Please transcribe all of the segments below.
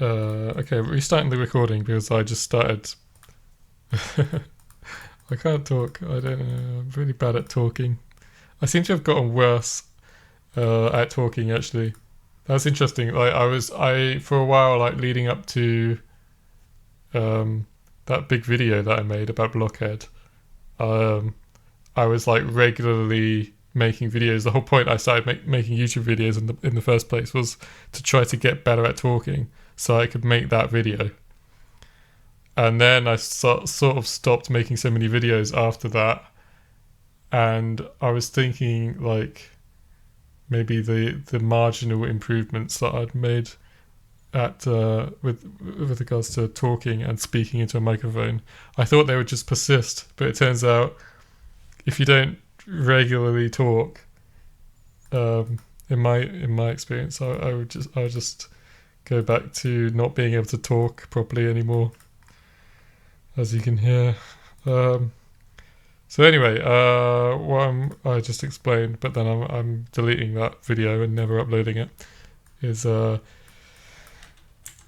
Okay, restarting the recording because I just started. I can't talk. I don't know. I'm really bad at talking. I seem to have gotten worse at talking. Actually, that's interesting. Like I for a while, like leading up to um, that big video that I made about blockhead. Um, I was like regularly making videos. The whole point I started making YouTube videos in the first place was to try to get better at talking, so I could make that video. And then I sort of stopped making so many videos after that, and I was thinking like maybe the marginal improvements that I'd made at with regards to talking and speaking into a microphone, I thought they would just persist, but it turns out if you don't regularly talk, in my experience, I would just go back to not being able to talk properly anymore, as you can hear. Um, so anyway, I just explained, but then I'm deleting that video and never uploading it. Is if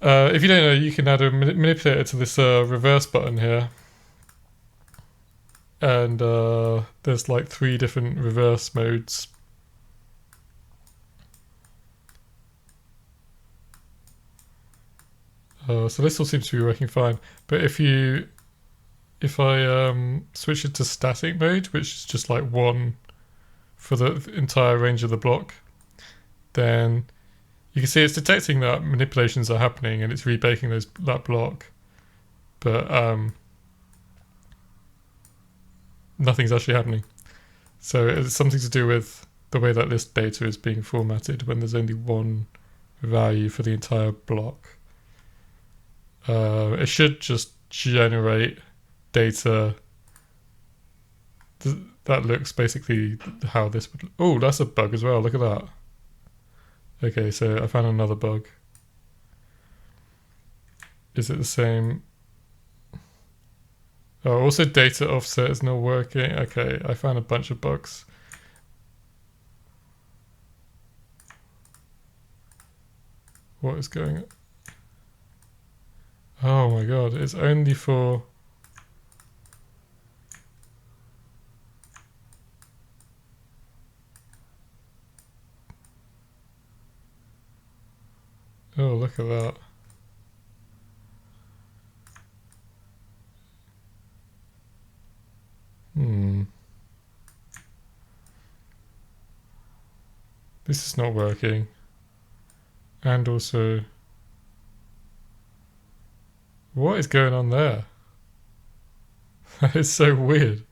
you don't know, you can add a manipulator to this reverse button here, and there's like 3 different reverse modes. So this all seems to be working fine, but if I switch it to static mode, which is just like 1 for the entire range of the block, then you can see it's detecting that manipulations are happening and it's rebaking that block, but nothing's actually happening. So it's something to do with the way that this data is being formatted when there's only 1 value for the entire block. It should just generate data that looks basically how this would. Oh, that's a bug as well. Look at that. Okay, so I found another bug. Is it the same? Oh, also data offset is not working. Okay, I found a bunch of bugs. What is going on? Oh my god, it's only for... Oh, look at that. This is not working. And also... What is going on there? That is so weird.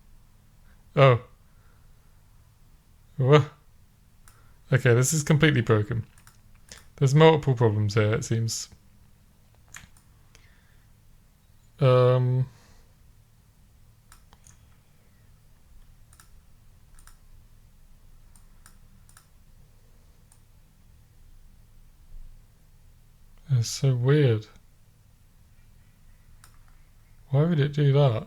Oh. What? Okay, this is completely broken. There's multiple problems here, it seems. It's so weird. Why would it do that?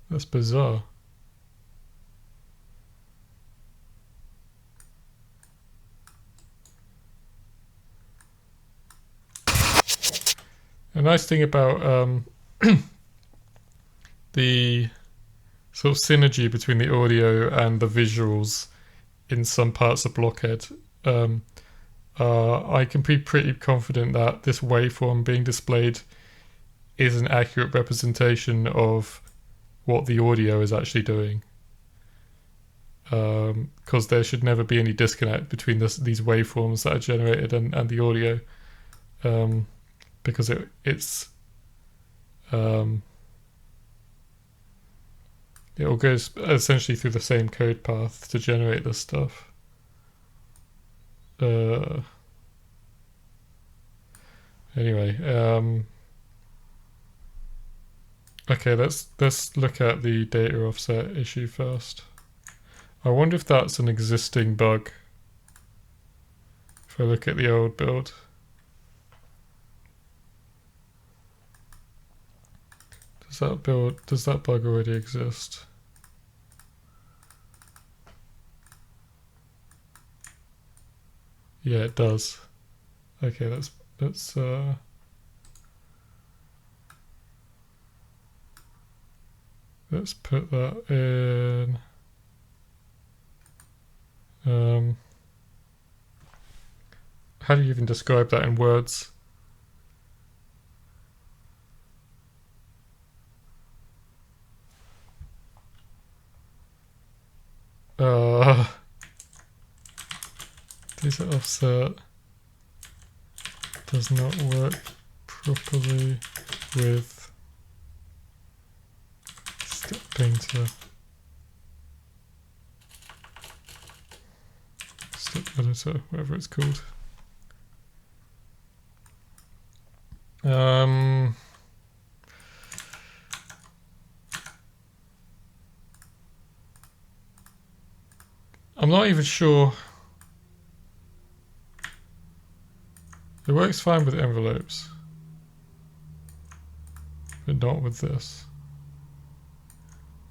That's bizarre. A nice thing about the sort of synergy between the audio and the visuals in some parts of Blockhead, I can be pretty confident that this waveform being displayed is an accurate representation of what the audio is actually doing. Because there should never be any disconnect between these waveforms that are generated and the audio, because it's it all goes essentially through the same code path to generate this stuff. Anyway, okay, let's look at the data offset issue first. I wonder if that's an existing bug. If I look at the old build. Does that bug already exist? Yeah, it does. Okay, let's put that in. How do you even describe that in words? Data offset does not work properly with step painter. Step editor, whatever it's called. I'm not even sure. It works fine with envelopes, but not with this.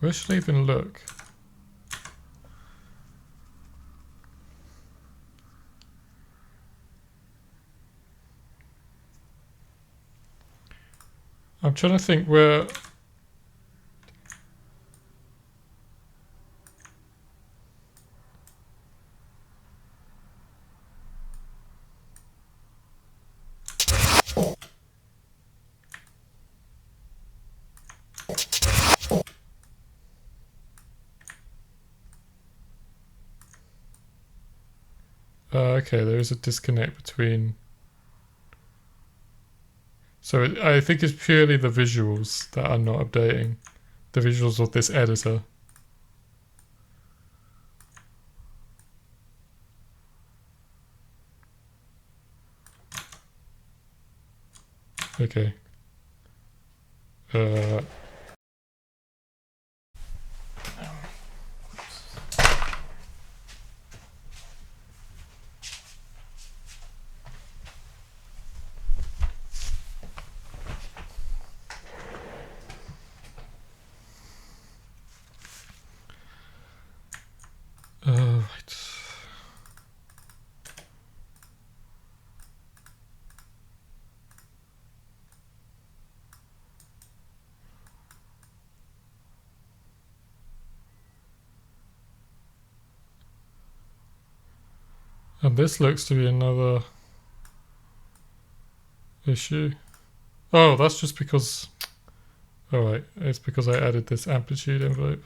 Where should I even look? I'm trying to think where. Okay, there is a disconnect between. So I think it's purely the visuals that are not updating. The visuals of this editor. Okay. Right. And this looks to be another issue. Oh, that's just because. Alright, it's because I added this amplitude envelope.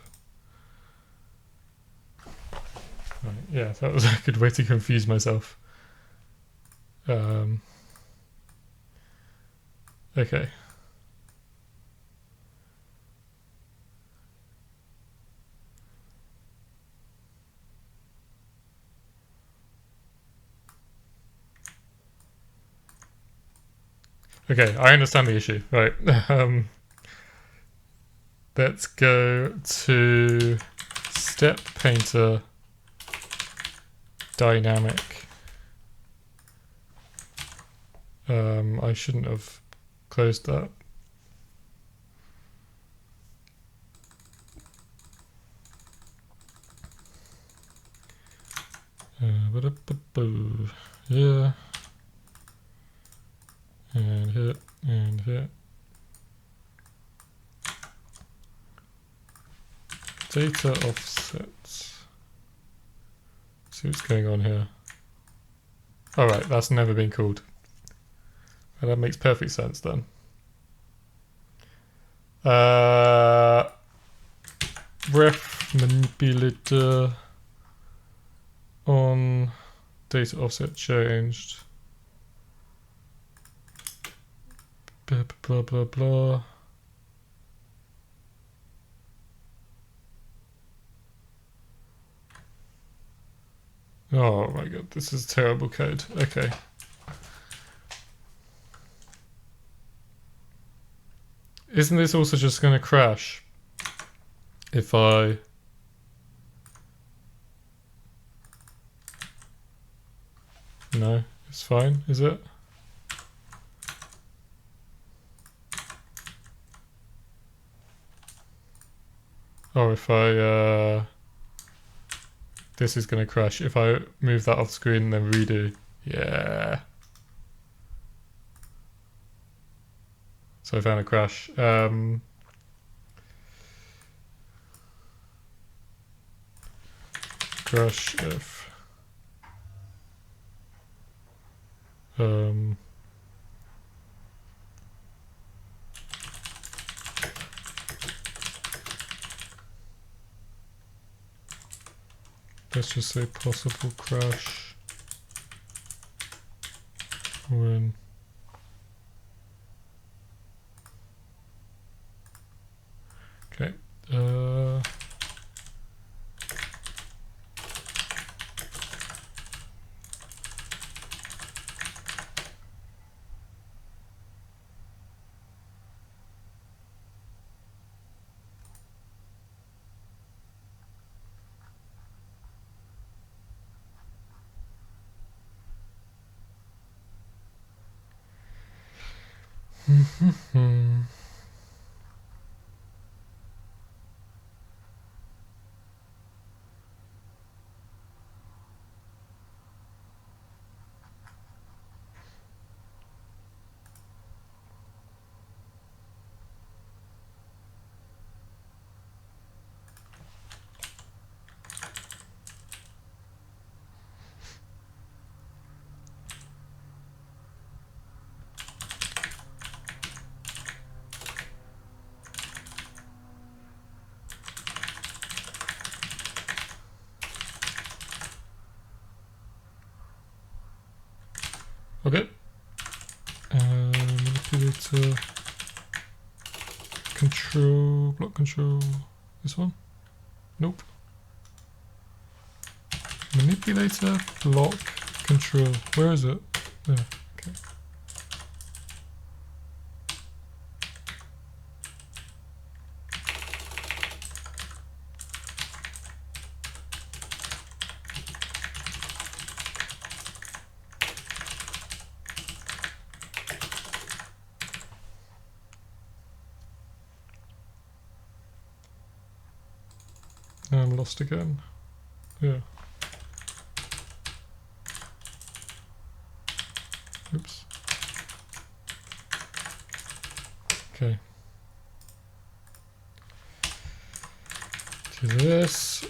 Right, yeah, that was a good way to confuse myself. Okay. Okay, I understand the issue. Right. Let's go to step painter dynamic. I shouldn't have closed that. Yeah. And hit, and hit. Data offsets. See what's going on here. Alright, that's never been called. And that makes perfect sense then. Ref manipulator on data offset changed. Blah blah blah blah. Oh my god, this is terrible code. Okay. Isn't this also just going to crash if I... No, it's fine, is it? Oh, if I... This is going to crash. If I move that off screen and then redo. Yeah. So I found a crash. Crash if let's just say possible crash when okay. Okay. Manipulator control, block control. This one? Nope. Manipulator block control. Where is it? There. Okay. I'm lost again. Yeah. Oops. Okay. Do this.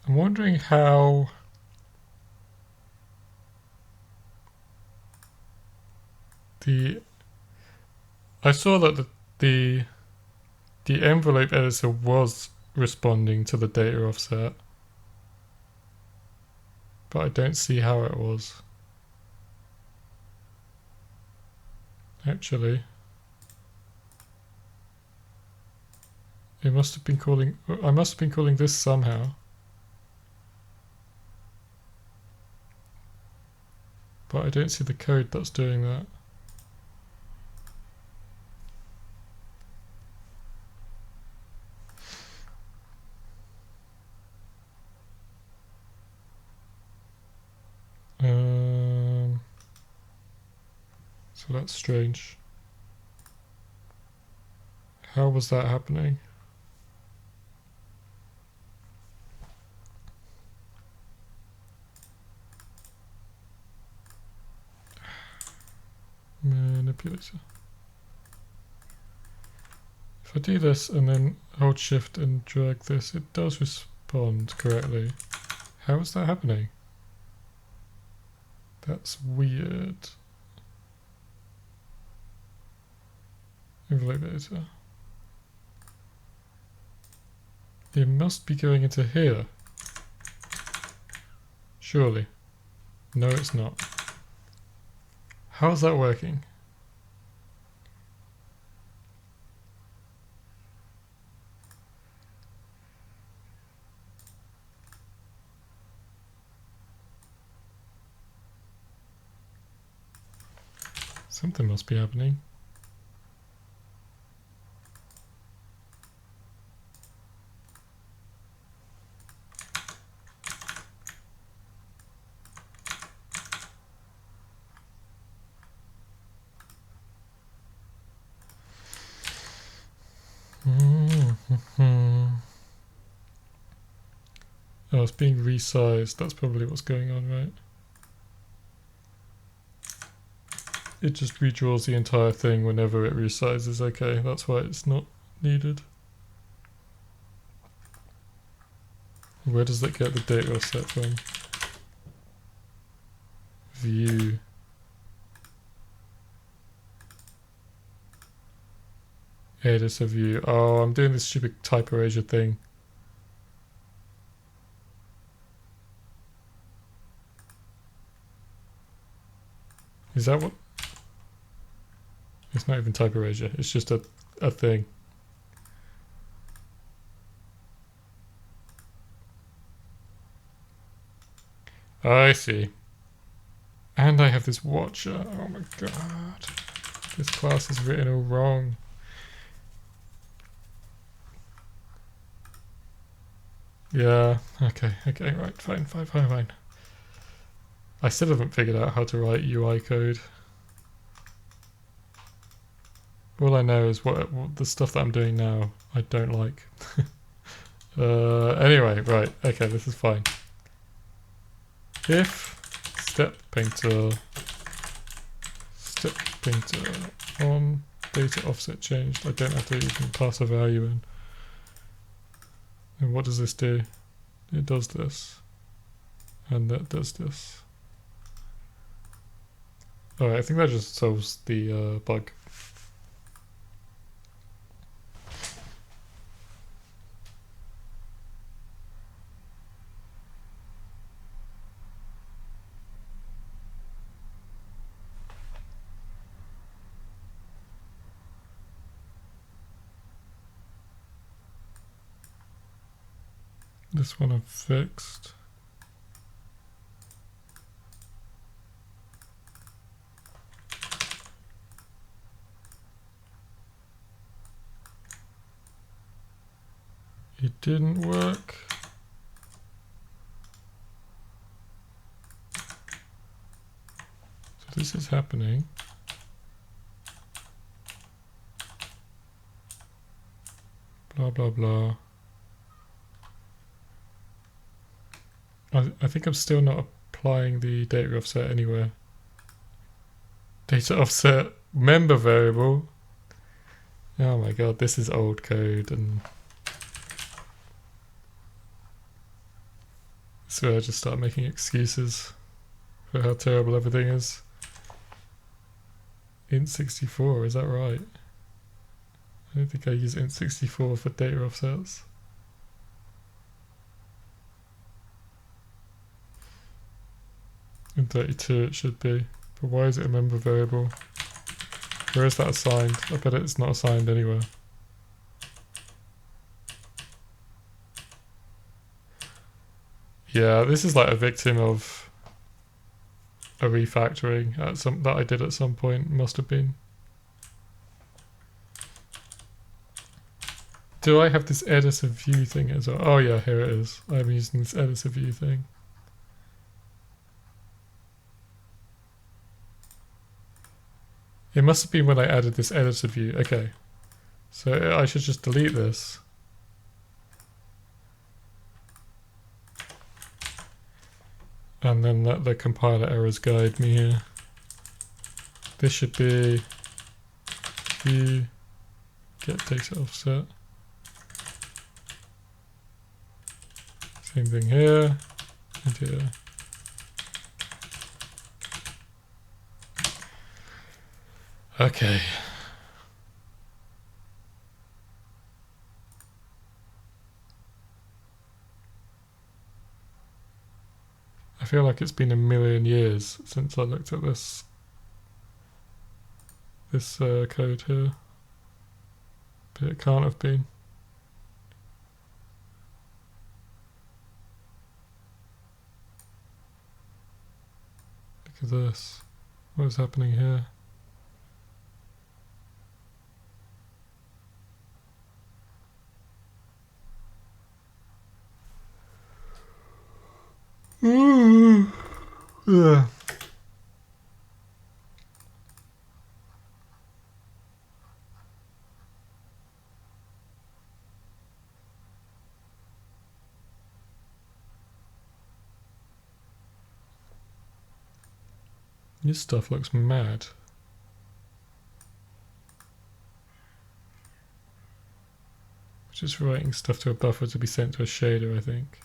I'm wondering how I saw that the envelope editor was responding to the data offset, but I don't see how it was. Actually, it must have been calling. I must have been calling this somehow. But I don't see the code that's doing that. So that's strange. How was that happening? Manipulator. If I do this and then hold shift and drag this, it does respond correctly. How is that happening? That's weird. Envelope editor. It must be going into here. Surely. No, it's not. How is that working? Something must be happening. Oh, it's being resized. That's probably what's going on, right? It just redraws the entire thing whenever it resizes. Okay, that's why it's not needed. Where does that get the data offset from? View. Editor view. Oh, I'm doing this stupid type erasure thing. Is that what? It's not even type erasure. It's just a thing. I see. And I have this watcher. Oh my god. This class is written all wrong. Yeah, okay, right, fine. I still haven't figured out how to write UI code. All I know is what the stuff that I'm doing now I don't like. Anyway, right, okay, this is fine. If step painter on data offset changed, I don't have to even pass a value in. And what does this do? It does this. And that does this. Alright, I think that just solves the bug. This one I've fixed. It didn't work. So this is happening. Blah, blah, blah. I think I'm still not applying the data offset anywhere. Data offset member variable. Oh my god, this is old code, and so I just start making excuses for how terrible everything is. int64, is that right? I don't think I use int64 for data offsets. In 32 it should be, but why is it a member variable? Where is that assigned? I bet it's not assigned anywhere. Yeah, this is like a victim of a refactoring that I did at some point, must have been. Do I have this editor view thing as well? Oh yeah, here it is. I'm using this editor view thing. It must have been when I added this editor view. Okay. So I should just delete this. And then let the compiler errors guide me here. This should be view get data offset. Same thing here and here. Okay. I feel like it's been a million years since I looked at this code here, but it can't have been. Look at this. What is happening here? Ugh. This stuff looks mad. Just writing stuff to a buffer to be sent to a shader, I think.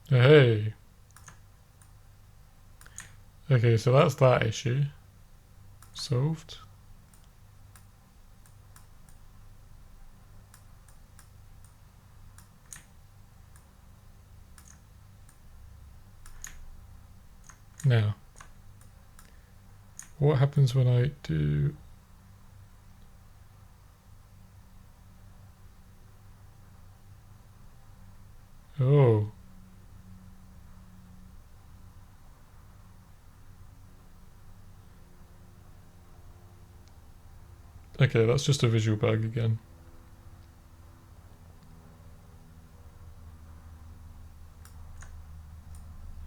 Hey. Okay, so that's that issue. Solved. Now, what happens when I do... Oh. Okay, that's just a visual bug again.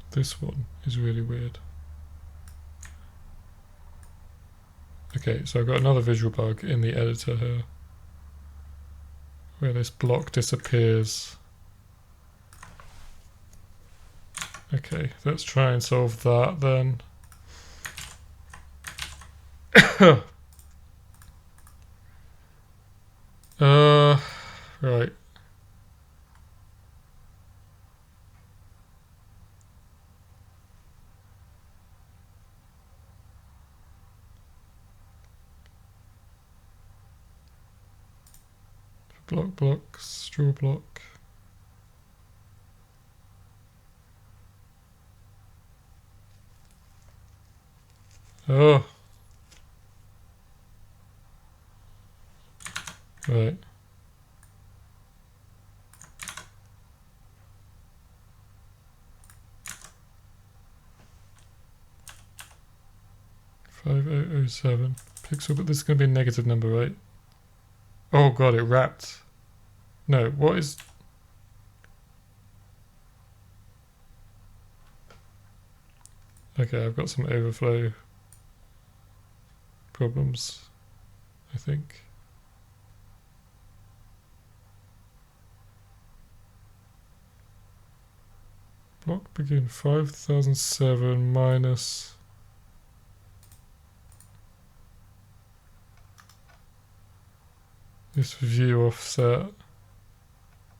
This one is really weird. Okay, so I've got another visual bug in the editor here, where this block disappears. Okay, let's try and solve that then. Right. Block, straw block. Oh. Right. $5007 pixel, but this is going to be a negative number, right? Oh god, it wrapped. No, what is... Okay, I've got some overflow problems, I think. Block begin 5007 minus... this view offset,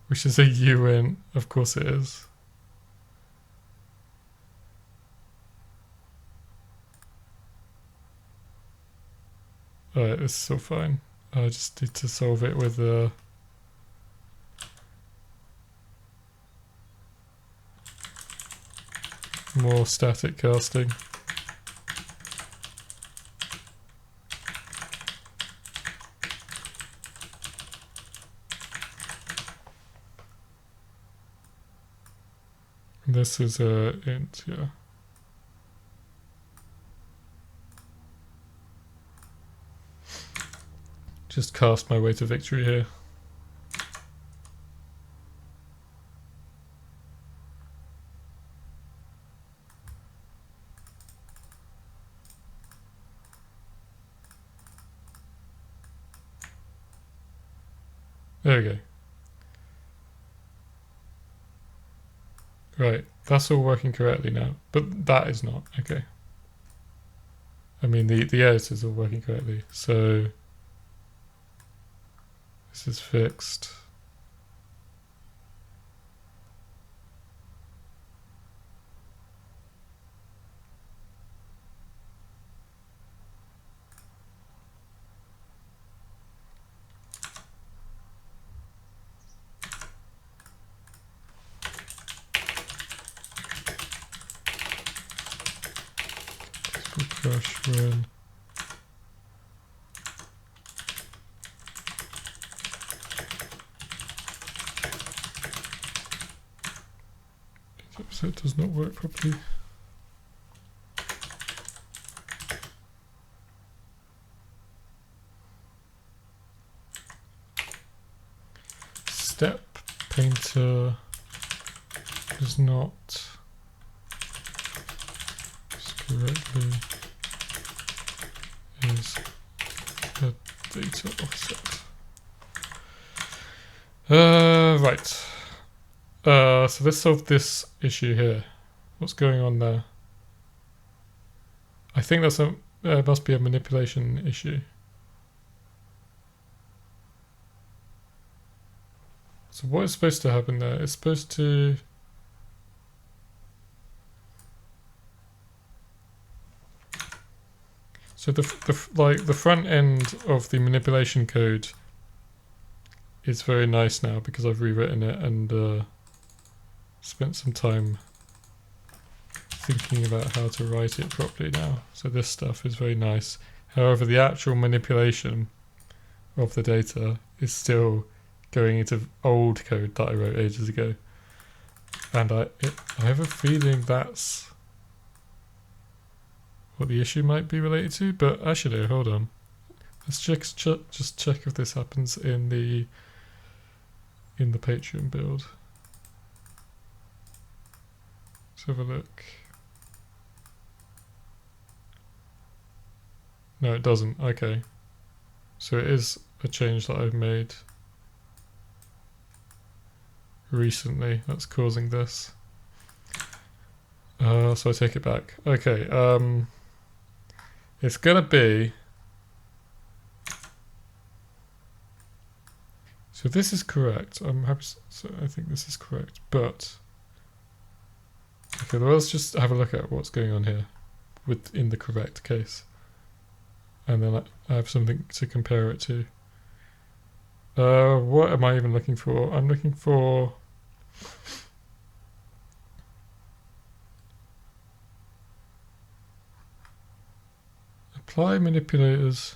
which is a UN, of course it is. Alright, this is still fine. I just need to solve it with more static casting. This is a int, yeah. Just cast my way to victory here. There we go. Right, that's all working correctly now, but that is not. Okay. I mean, the editor's all working correctly, so this is fixed. will crash when so it does not work properly. Step painter does not correctly is a data offset. Right. So let's solve this issue here. What's going on there? I think that's must be a manipulation issue. So what is supposed to happen there? It's supposed to so the front end of the manipulation code is very nice now because I've rewritten it and spent some time thinking about how to write it properly now. So this stuff is very nice. However, the actual manipulation of the data is still going into old code that I wrote ages ago. And I have a feeling that's what the issue might be related to, but actually, hold on. Let's just check if this happens in the Patreon build. Let's have a look. No, it doesn't. Okay. So it is a change that I've made recently that's causing this. So I take it back. Okay. It's gonna be. So this is correct. I'm happy. So I think this is correct, but. Okay, well, let's just have a look at what's going on here in the correct case. And then I have something to compare it to. What am I even looking for? I'm looking for apply manipulators.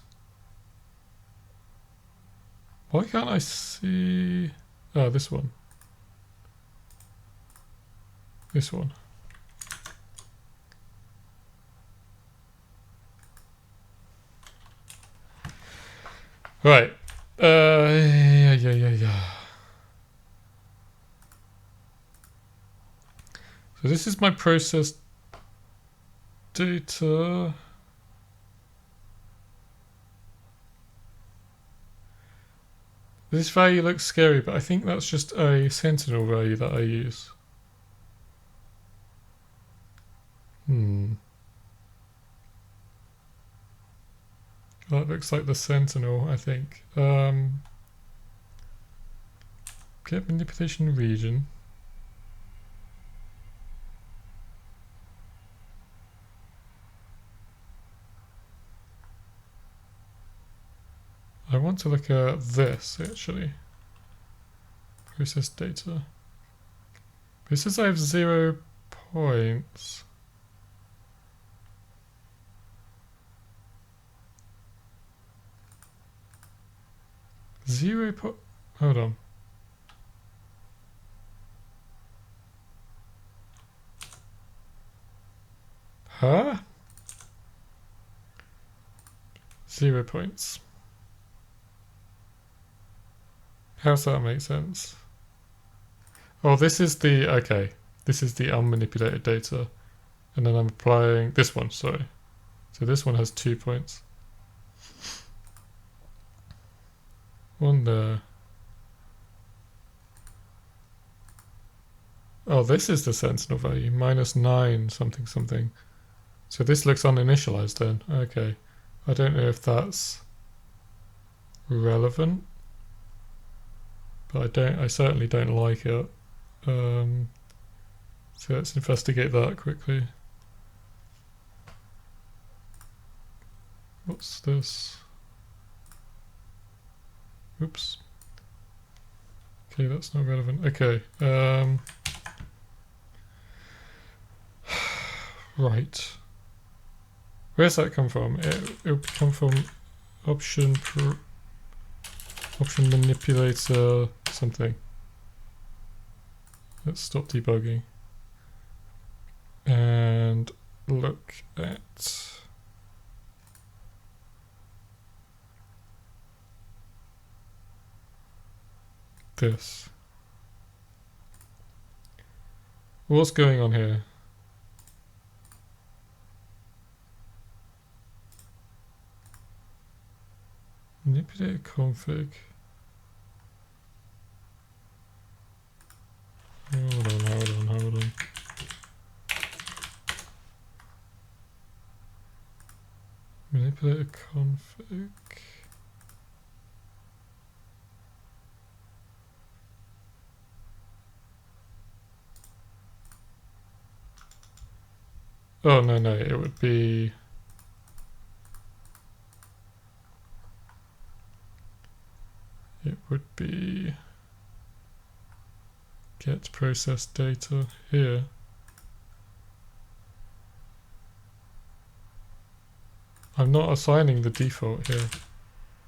Why can't I see? Oh, this one. This one. Right. Yeah. So this is my process data. This value looks scary, but I think that's just a sentinel value that I use. That looks like the sentinel, I think. Get manipulation region. I want to look at this actually. Process data. It says I have 0 points. Hold on. Huh? 0 points. How's that make sense? Oh, this is the, okay. This is the unmanipulated data. And then I'm applying this one, sorry. So this one has 2 points. One there. Oh, this is the sentinel value, -9 something. So this looks uninitialized then. Okay. I don't know if that's relevant. But I certainly don't like it. So let's investigate that quickly. What's this? Oops. Okay, that's not relevant. Okay. Right. Where's that come from? It would come from option manipulator something. Let's stop debugging and look at this. What's going on here? Manipulator config. Hold on. Manipulator config. Oh, no, it would be... get process data here. I'm not assigning the default here.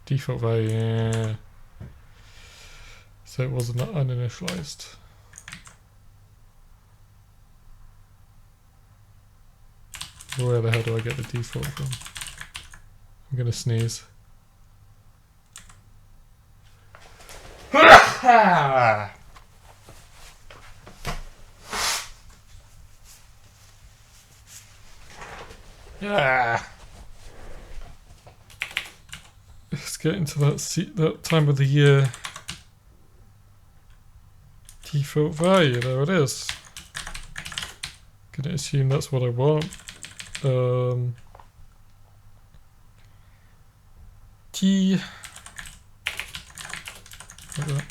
Default value, yeah. So it wasn't uninitialized. Where the hell do I get the default from? I'm gonna sneeze. Yeah. Let's get into that time of the year. Default value, there it is. Gonna assume that's what I want. T. Like that.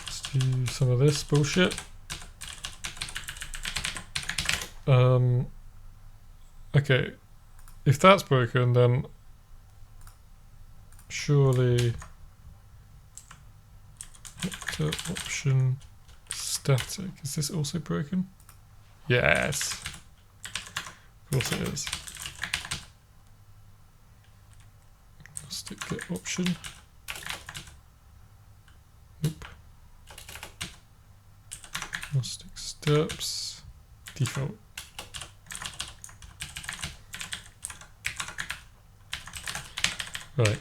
Let's do some of this bullshit. Okay, if that's broken, then surely option static. Is this also broken? Yes, of course it is. Stick get option. Nope. Stick steps default. Right.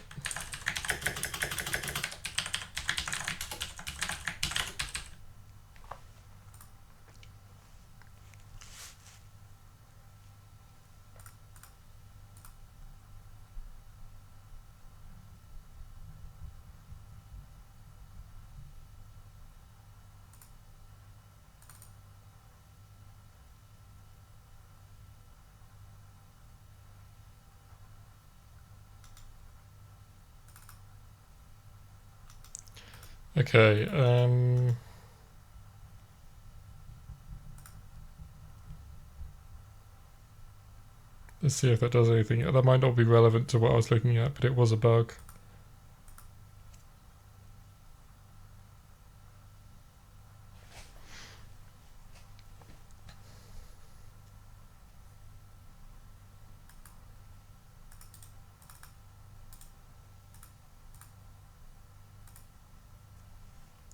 Okay, let's see if that does anything. That might not be relevant to what I was looking at, but it was a bug.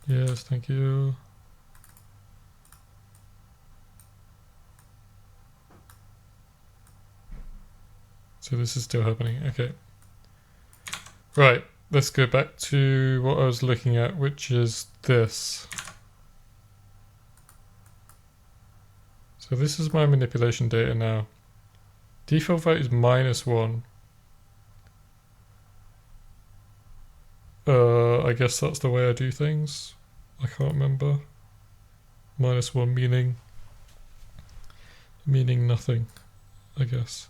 Yes, thank you. So this is still happening, okay. Right, let's go back to what I was looking at, which is this. So this is my manipulation data now. Default value is -1. I guess that's the way I do things. I can't remember. -1 meaning nothing, I guess.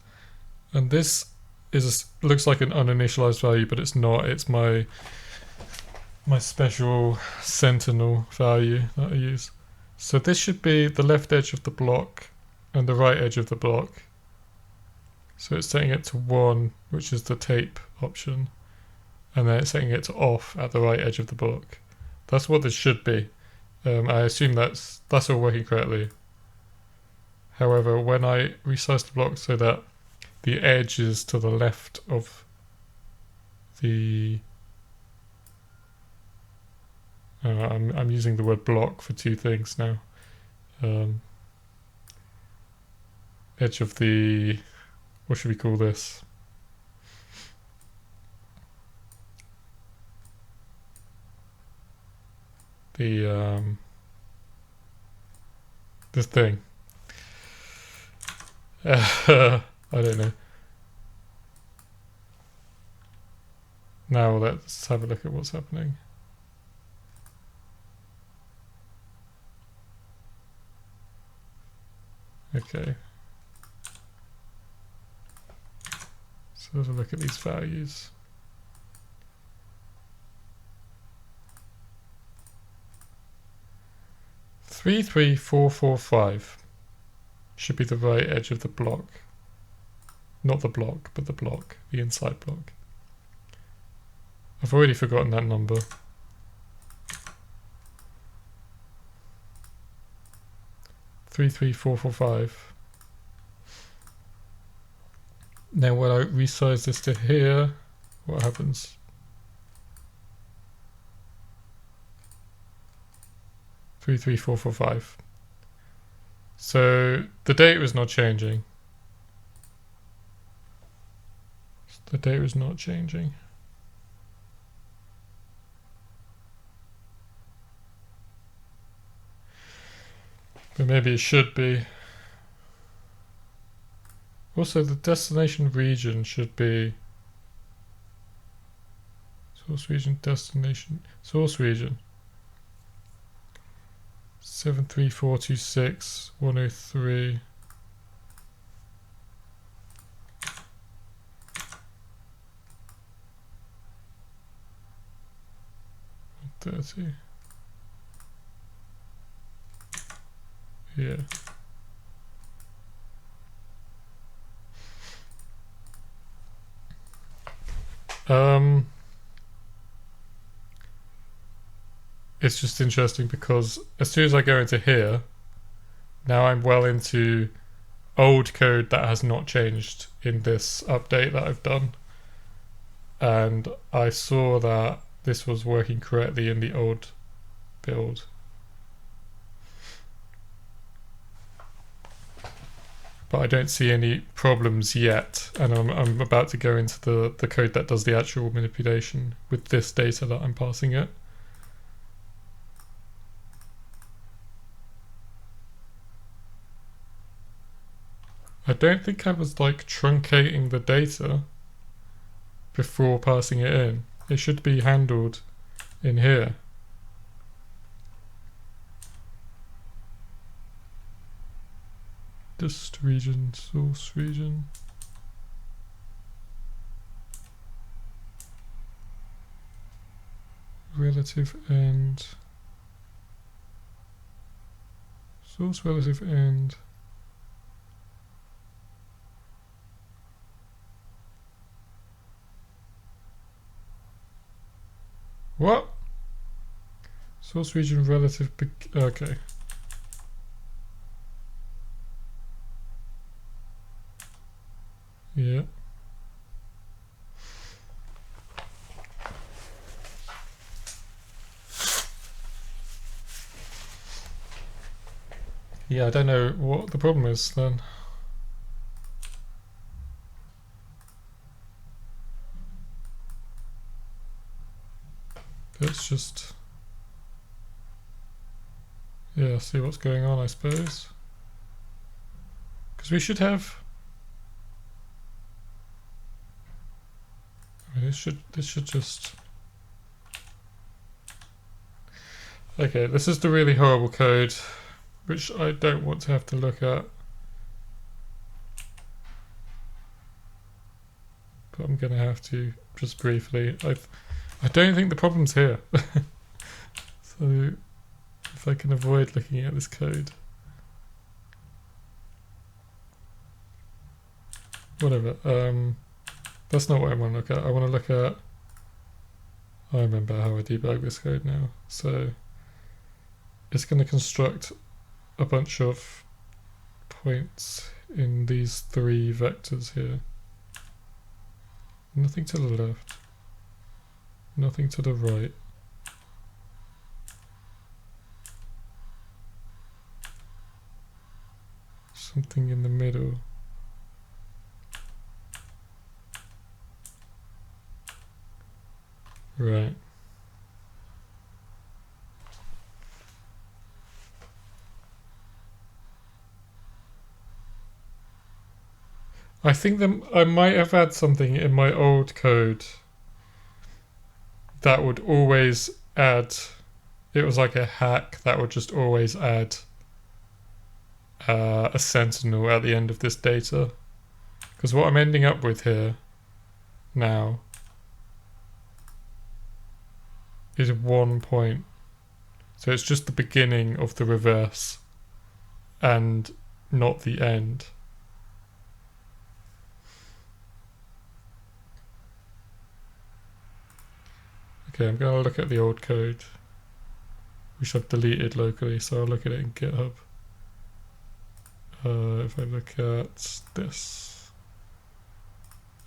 And this looks like an uninitialized value, but it's not. It's my special sentinel value that I use. So this should be the left edge of the block and the right edge of the block. So it's setting it to 1, which is the tape option, and then it's setting it to off at the right edge of the block. That's what this should be. I assume that's all working correctly. However, when I resize the block so that the edge is to the left of the... I'm using the word block for two things now. Edge of the... what should we call this? The this thing. I don't know. Now let's have a look at what's happening. Okay. So let's have a look at these values. Three, 3, 4, 4, 5 should be the right edge of the block. Not the block, but the block, the inside block. I've already forgotten that number. 3, 3, 4, 4, 5. Now when I resize this to here, what happens? Three, 3, 4, 4, 5. So the data is not changing. The data is not changing. But maybe it should be. Also, the destination region should be source region, destination, source region. 73426 103. $30. Yeah. It's just interesting because as soon as I go into here, now I'm well into old code that has not changed in this update that I've done. And I saw that this was working correctly in the old build. But I don't see any problems yet, and I'm about to go into the code that does the actual manipulation with this data that I'm passing it. I don't think I was like truncating the data before passing it in. It should be handled in here. Dist region, source region. Relative end. Source relative end. What? Source region relative, okay. Yeah. Yeah, I don't know what the problem is then. Let's just, yeah, see what's going on, I suppose. Because we should have, I mean, this should just, okay, this is the really horrible code, which I don't want to have to look at. But I'm going to have to just briefly. I don't think the problem's here. So if I can avoid looking at this code. Whatever. That's not what I want to look at. I want to look at, I remember how I debug this code now. So it's going to construct a bunch of points in these three vectors here. Nothing to the left. Nothing to the right. Something in the middle. Right. I think that I might have had something in my old code that would always add. It was like a hack that would just always add a sentinel at the end of this data. Because what I'm ending up with here now is 1 point. So it's just the beginning of the reverse and not the end. Okay, I'm going to look at the old code, which I've deleted locally, so I'll look at it in GitHub. If I look at this,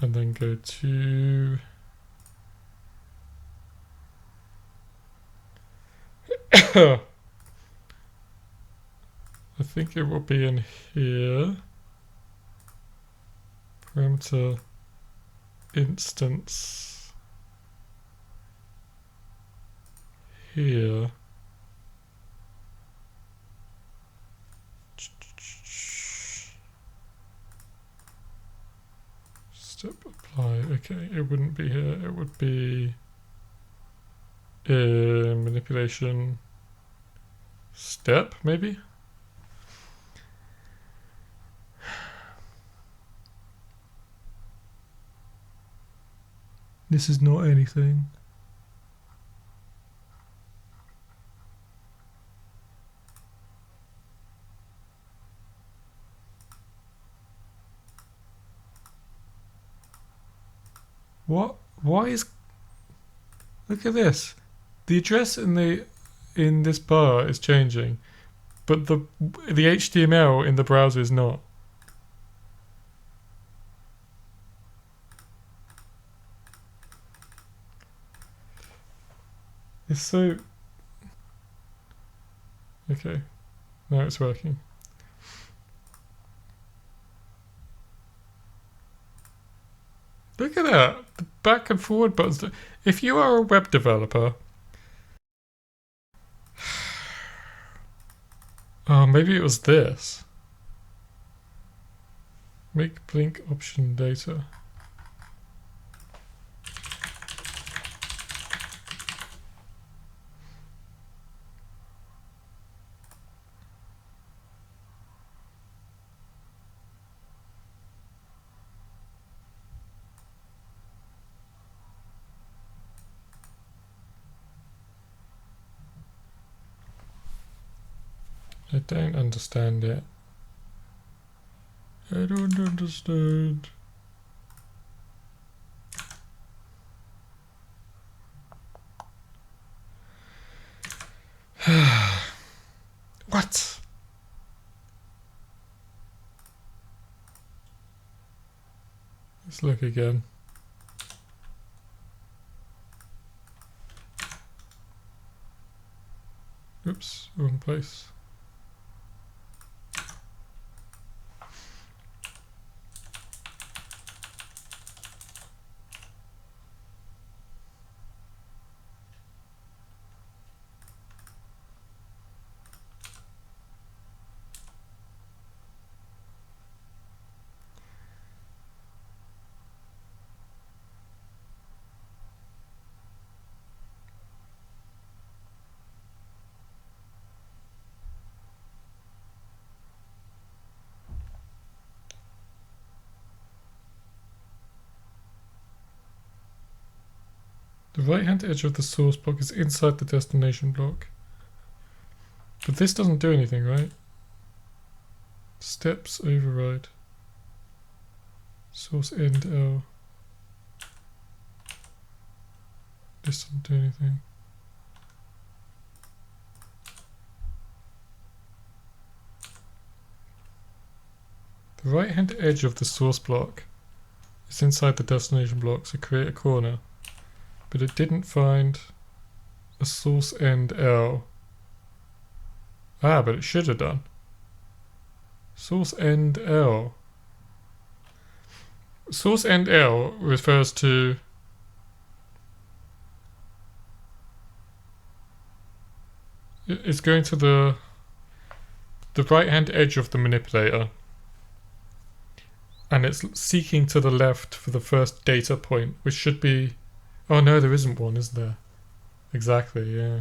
and then go to I think it will be in here. Parameter instance here. Step apply. Okay, it wouldn't be here. It would be manipulation step, maybe? This is not anything. What? Why is... Look at this. The address in this bar is changing, but the HTML in the browser is not. It's so... Okay, now it's working. Look at that, the back and forward buttons. If you are a web developer... Oh, maybe it was this. Make blink option data. I don't understand it. I don't understand. What? Let's look again. Oops, wrong place. The right-hand edge of the source block is inside the destination block. But this doesn't do anything, right? Steps override. Source end L. This doesn't do anything. The right hand edge of the source block is inside the destination block, so create a corner. But it didn't find a source end L. Ah, but it should have done. Source end L. Source end L refers to it's going to the right hand edge of the manipulator, and it's seeking to the left for the first data point, which should be, oh no, there isn't one, is there? Exactly, yeah,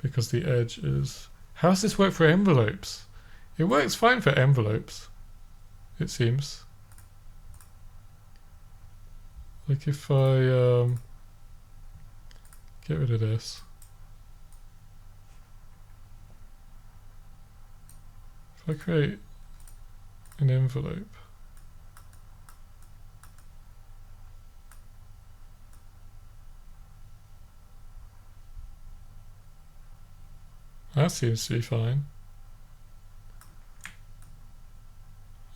because the edge is, how does this work for envelopes? It works fine for envelopes, it seems. Like if I get rid of this, if I create an envelope, that seems to be fine,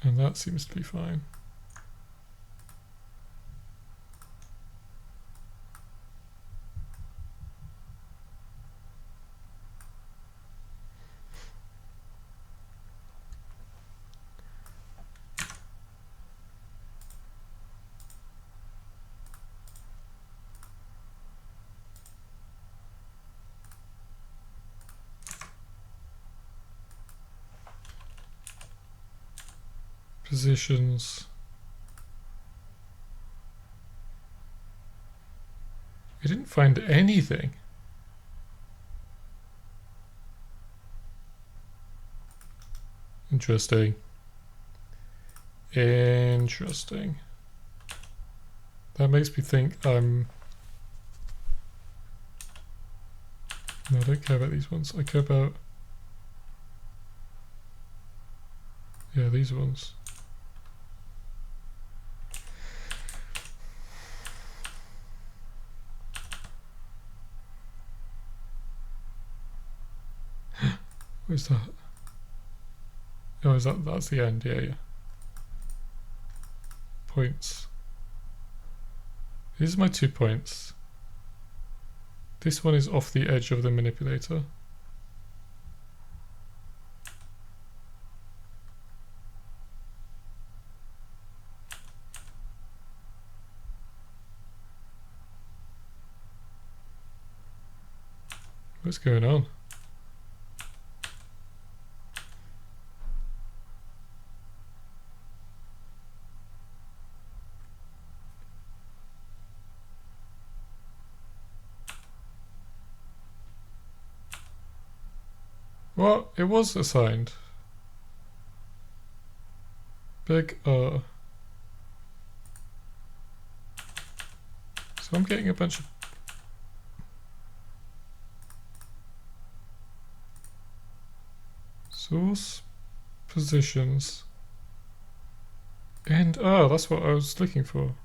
and that seems to be fine. Positions. We didn't find anything. Interesting. Interesting. That makes me think I'm... No, I don't care about these ones. I care about... Yeah, these ones. Where's that? Oh, is that's the end? Yeah, yeah. Points. These are my 2 points. This one is off the edge of the manipulator. What's going on? What? It was assigned. Big R. So I'm getting a bunch of... Source, positions, and R, that's what I was looking for.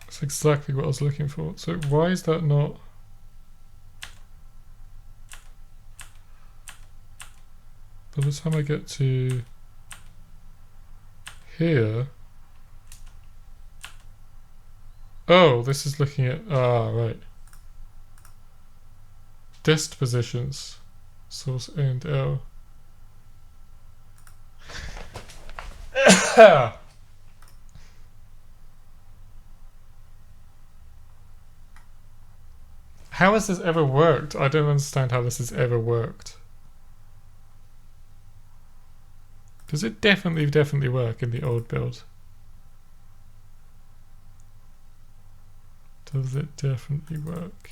That's exactly what I was looking for. So why is that not... By the time I get to here... Oh, this is looking at... Ah, right. Dest positions. Source and L. How has this ever worked? I don't understand how this has ever worked. Does it definitely work in the old build? Does it definitely work?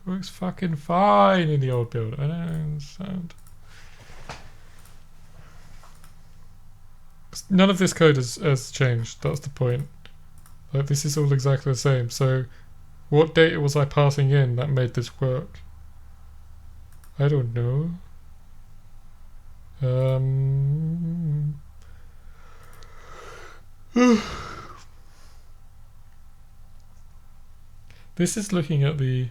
It works fucking fine in the old build. I don't understand. None of this code has changed. That's the point. Like, this is all exactly the same. So what data was I passing in that made this work? I don't know. Um, this is looking at the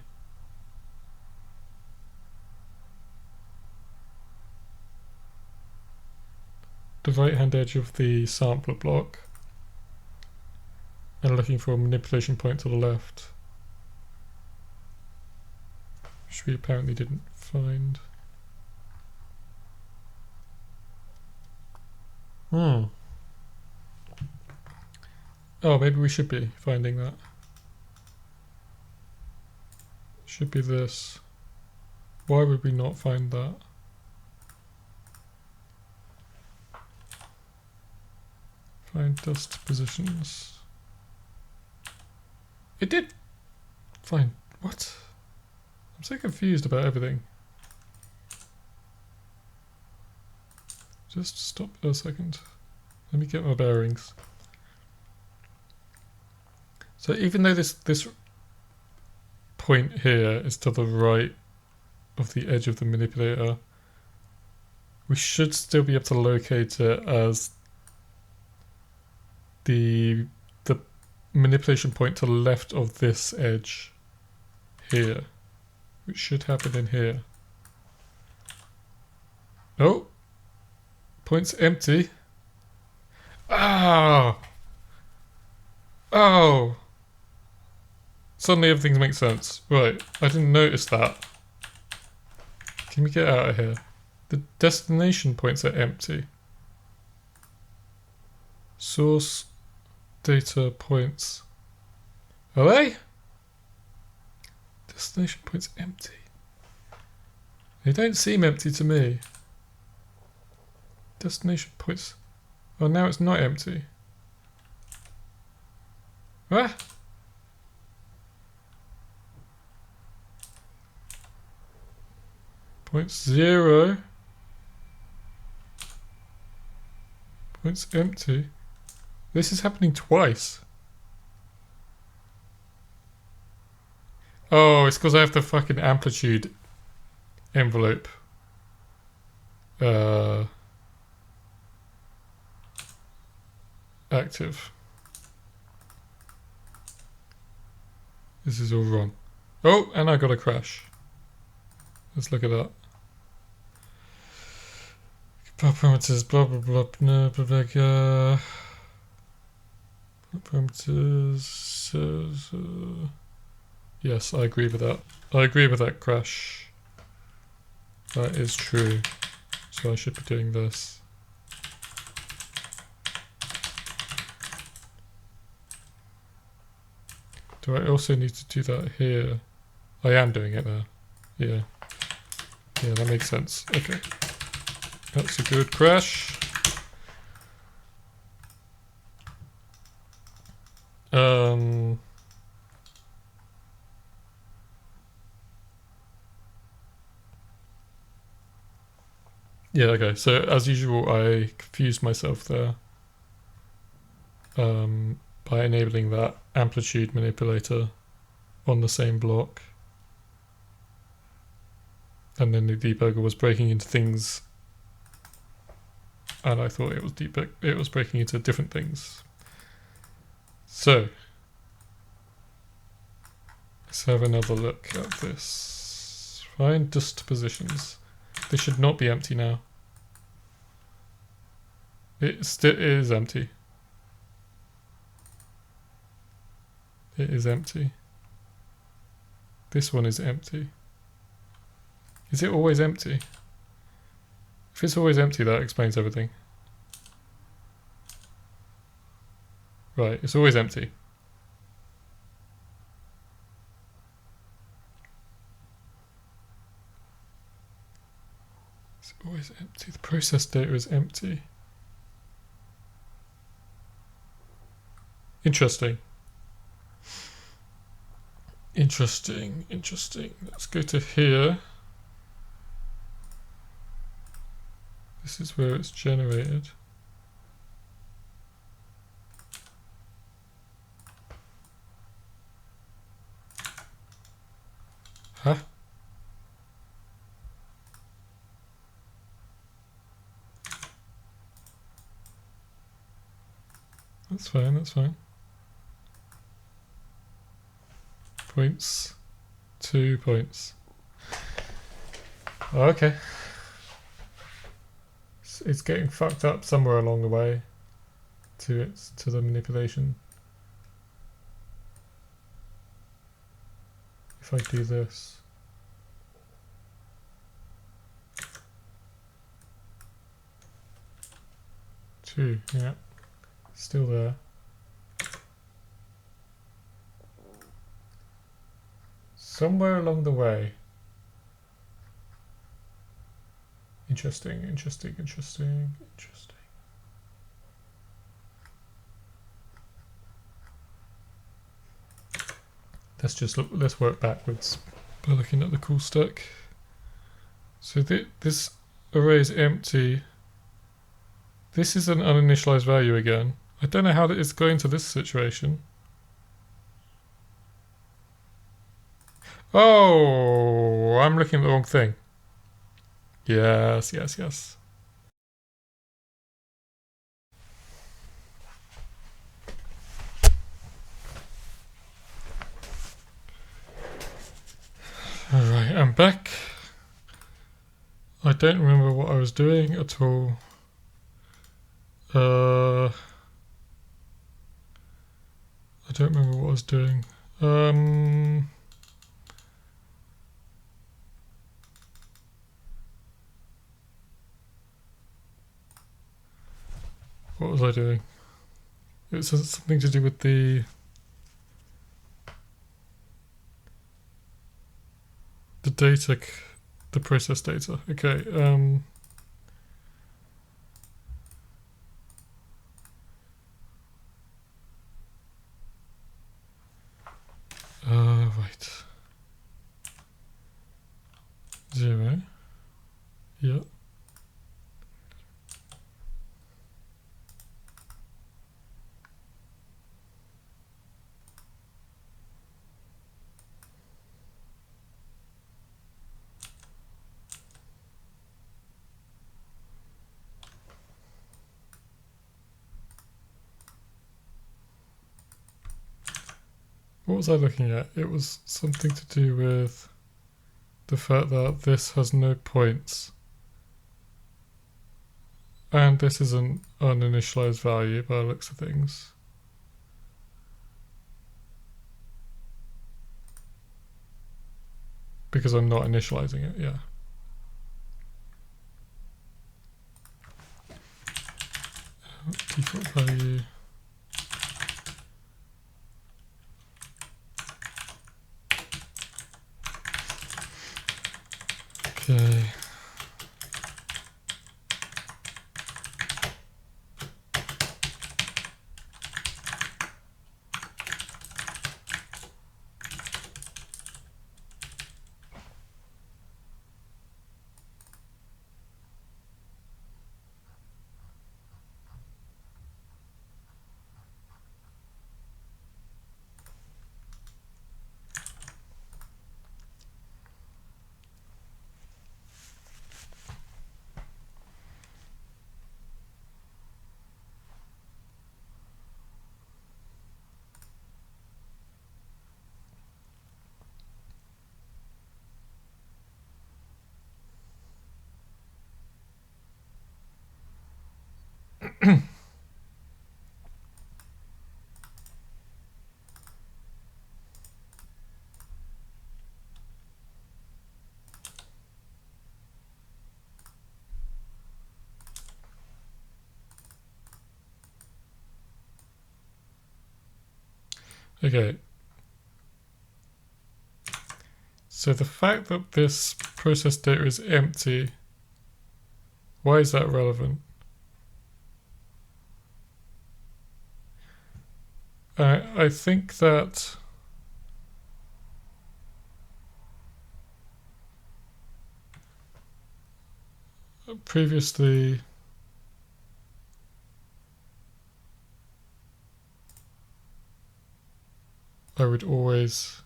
right hand edge of the sampler block and looking for a manipulation point to the left, which we apparently didn't find. Oh, maybe we should be finding that. Should be this. Why would we not find that? Find dust positions. It did find... What? I'm so confused about everything. Just stop a second. Let me get my bearings. So even though this point here is to the right of the edge of the manipulator, we should still be able to locate it as the manipulation point to the left of this edge here, which should happen in here. Oh, point's empty. Ah, oh. Suddenly everything makes sense. Right, I didn't notice that. Can we get out of here? The destination points are empty. Source data points. Are they? Destination points empty. They don't seem empty to me. Destination points. Oh, now it's not empty. Ah! Points 0. Points empty. This is happening twice. Oh, it's because I have the fucking amplitude envelope. Active. This is all wrong. Oh, and I got a crash. Let's look at that. Parameters, blah blah blah, no, blah blah blah. Parameters. Yes, I agree with that. I agree with that crash. That is true. So I should be doing this. Do I also need to do that here? I am doing it there. Yeah. Yeah, that makes sense. Okay. That's a good crash. Yeah, okay. So as usual, I confused myself there. By enabling that amplitude manipulator on the same block. And then the debugger was breaking into things, and I thought it was breaking into different things. So let's have another look at this. Find dust positions. This should not be empty now. It still is empty. It is empty. This one is empty. Is it always empty? If it's always empty, that explains everything. Right, it's always empty. It's always empty. The process data is empty. Interesting. Interesting, interesting. Let's go to here. This is where it's generated. Huh? That's fine, that's fine. Points. 2 points. Okay. It's getting fucked up somewhere along the way to the manipulation. If I do this. Two, yeah. Still there. Somewhere along the way. Interesting, interesting, interesting, interesting. Let's work backwards by looking at the cool stack. So this array is empty. This is an uninitialized value again. I don't know how it's going to this situation. Oh, I'm looking at the wrong thing. Yes, yes, yes. Alright, I'm back. I don't remember what I was doing at all. I don't remember what I was doing. What was I doing? It was something to do with the data, the process data. Okay. Right. 0. Yeah. What was I looking at? It was something to do with the fact that this has no points. And this is an uninitialized value by the looks of things. Because I'm not initializing it, yeah. Default value. Okay. Okay. So the fact that this process data is empty, why is that relevant? I think that previously I would always...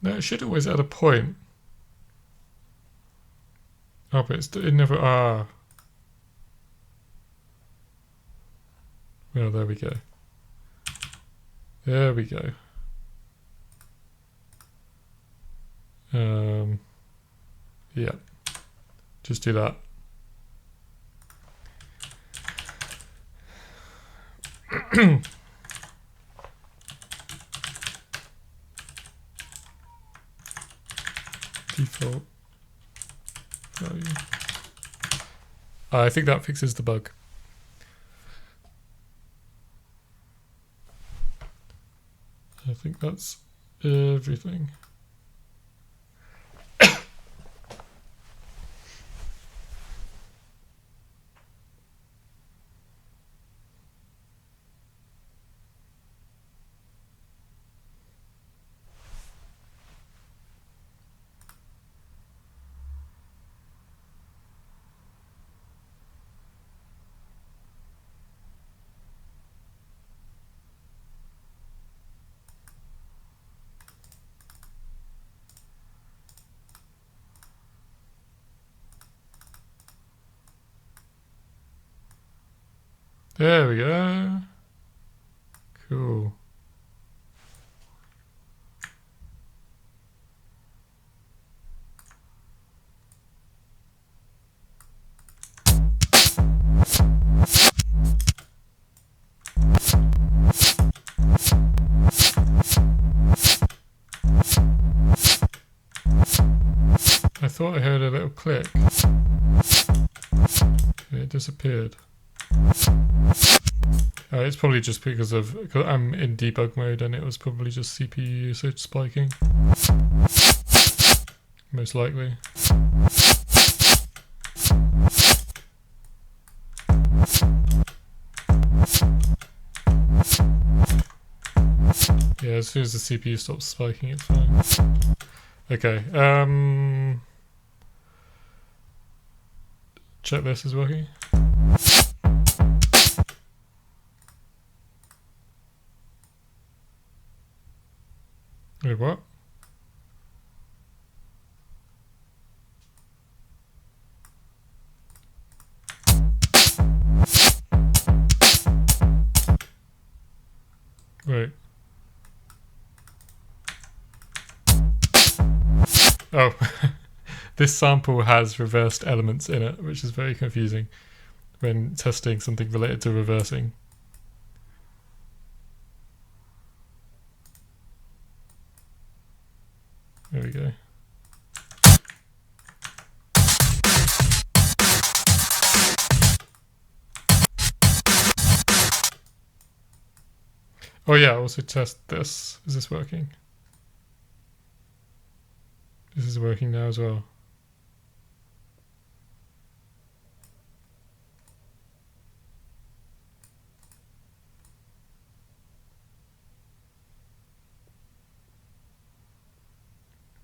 No, it should always add a point. Oh, but it never... Well, there we go. There we go. Yeah, just do that. Default value. I think that fixes the bug. I think that's everything. There we go. Cool. I thought I heard a little click. It disappeared. It's probably just because I'm in debug mode and it was probably just CPU usage spiking. Most likely. Yeah, as soon as the CPU stops spiking, it's fine. Okay, check this is working. Wait, what? Wait. Oh, this sample has reversed elements in it, which is very confusing when testing something related to reversing. There we go. Oh yeah, also test this. Is this working? This is working now as well.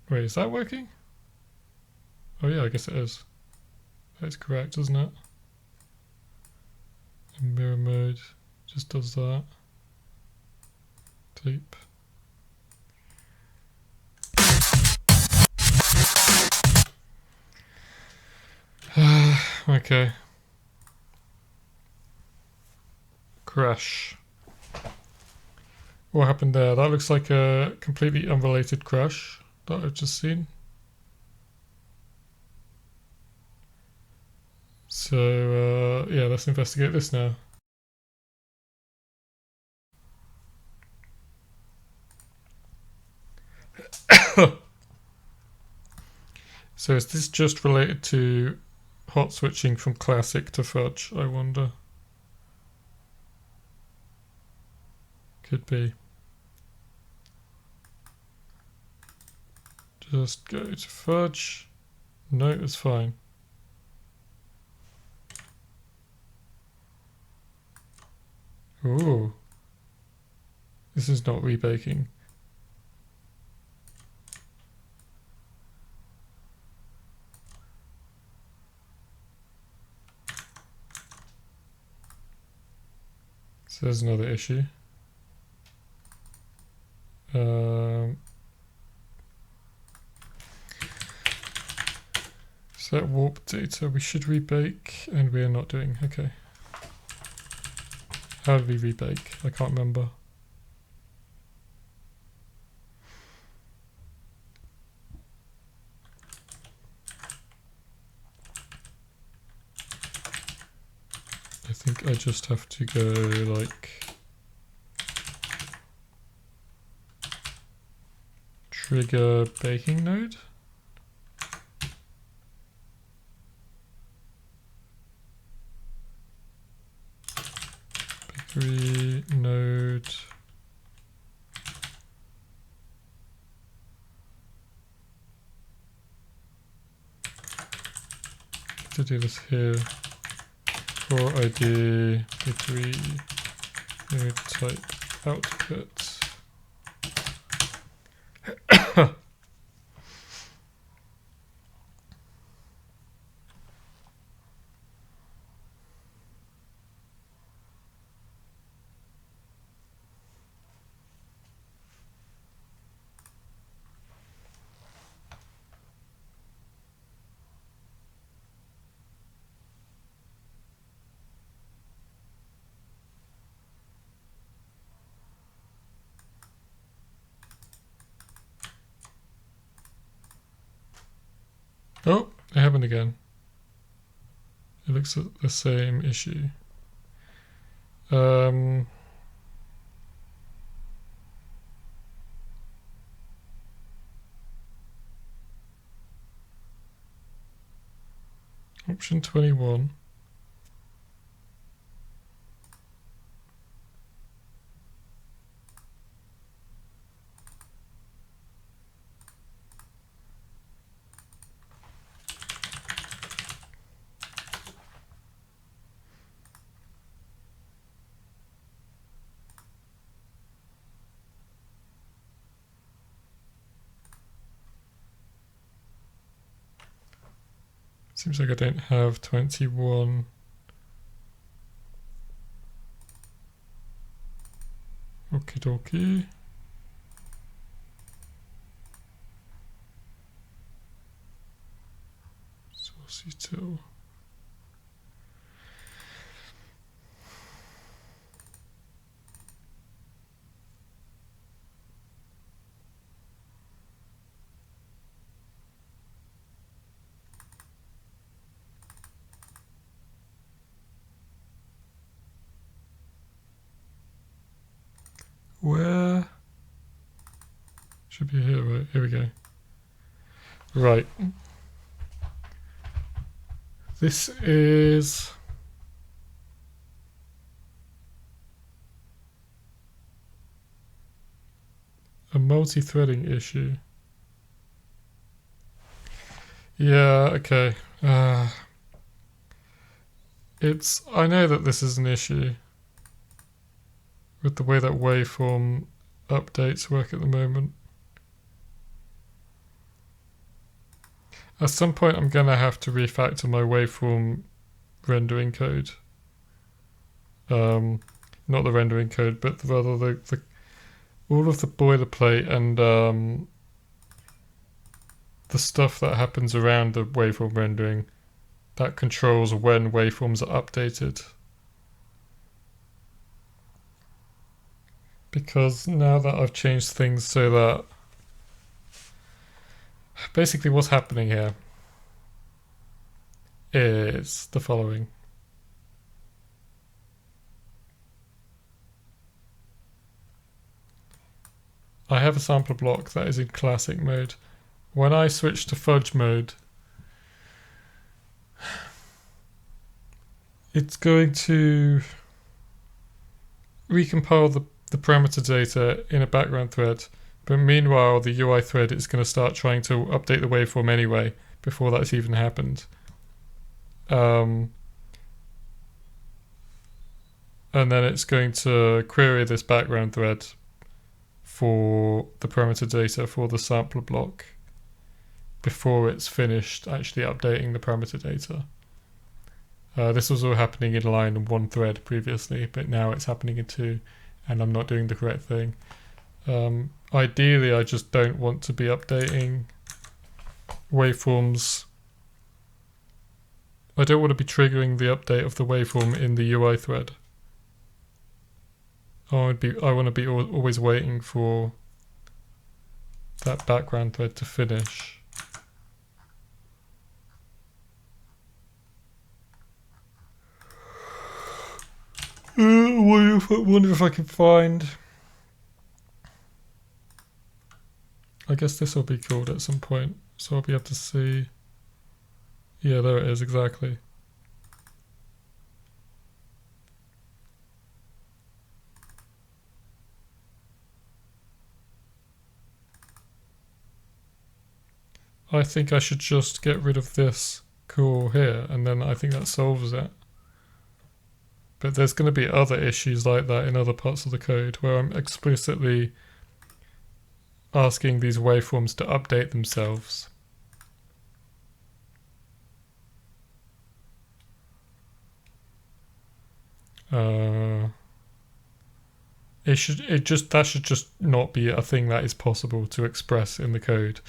Wait, is that working? Oh yeah, I guess it is. That's correct, isn't it? In mirror mode, just does that. Tape. Okay. Crash. What happened there? That looks like a completely unrelated crash that I've just seen. So, yeah, let's investigate this now. So is this just related to hot switching from classic to fudge, I wonder? Could be. Just go to fudge. No, it's fine. Ooh. This is not rebaking. So there's another issue. Set warp data. We should rebake, and we are not doing. Okay. How did we rebake? I can't remember. I think I just have to go like trigger baking node. Bakery node. To do this here. For ID bakery node type output. Oh, it happened again. It looks at the same issue. Option 21. Seems like I don't have 21. Okie dokie. Source util. Where? Should be here, right? Here we go. Right. This is a multi-threading issue. Yeah, okay. I know that this is an issue with the way that waveform updates work at the moment. At some point I'm going to have to refactor my waveform rendering code. Not the rendering code, but rather the all of the boilerplate and the stuff that happens around the waveform rendering that controls when waveforms are updated. Because now that I've changed things so that basically what's happening here is the following. I have a sampler block that is in classic mode. When I switch to fudge mode, it's going to recompile the parameter data in a background thread, but meanwhile the UI thread is going to start trying to update the waveform anyway before that's even happened. And then it's going to query this background thread for the parameter data for the sampler block before it's finished actually updating the parameter data. This was all happening in line in one thread previously, but now it's happening in two, and I'm not doing the correct thing. Ideally, I just don't want to be updating waveforms. I don't want to be triggering the update of the waveform in the UI thread. I want to be always waiting for that background thread to finish. I wonder if I can find. I guess this will be called at some point, so I'll be able to see. Yeah, there it is, exactly. I think I should just get rid of this call here, and then I think that solves it. But there's going to be other issues like that in other parts of the code where I'm explicitly asking these waveforms to update themselves. That should just not be a thing that is possible to express in the code,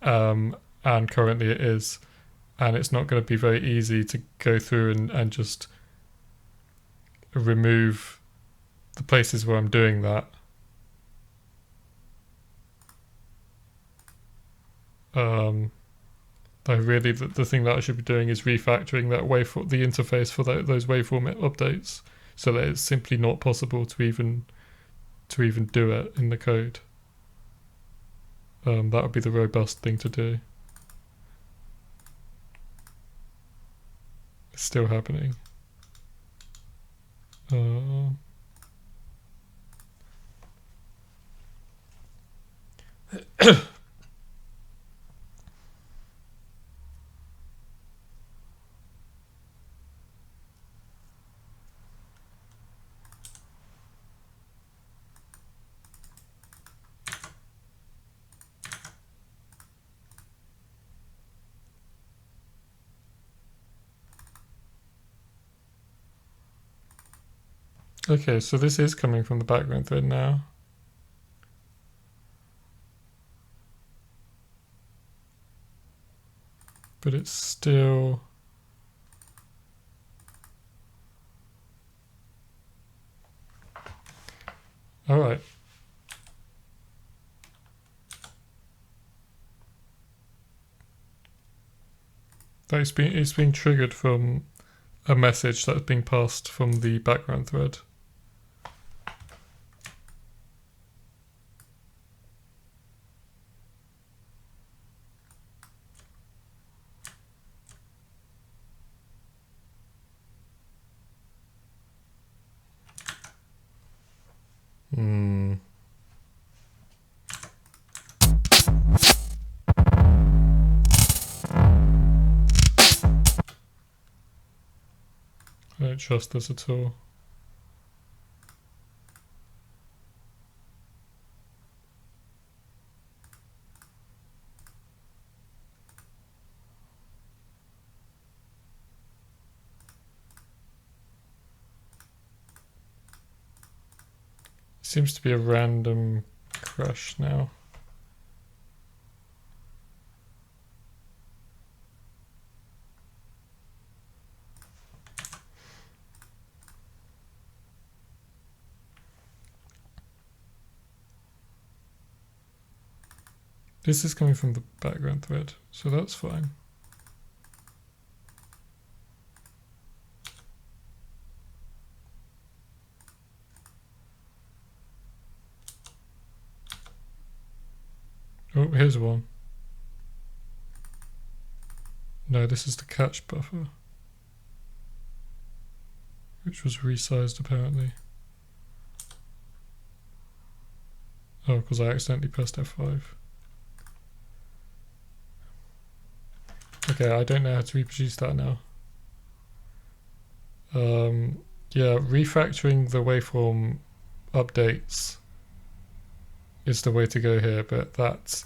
and currently it is, and it's not going to be very easy to go through and just remove the places where I'm doing that. Really, the thing that I should be doing is refactoring that the interface for those waveform updates, so that it's simply not possible to even do it in the code. That would be the robust thing to do. It's still happening. Okay, so this is coming from the background thread now. But it's still... Alright. It's being triggered from a message that's being passed from the background thread. I don't trust this at all. Seems to be a random crash now. This is coming from the background thread, so that's fine. Oh, here's one. No, this is the catch buffer, which was resized apparently. Oh, because I accidentally pressed F5. Okay, I don't know how to reproduce that now. Yeah, refactoring the waveform updates is the way to go here, but that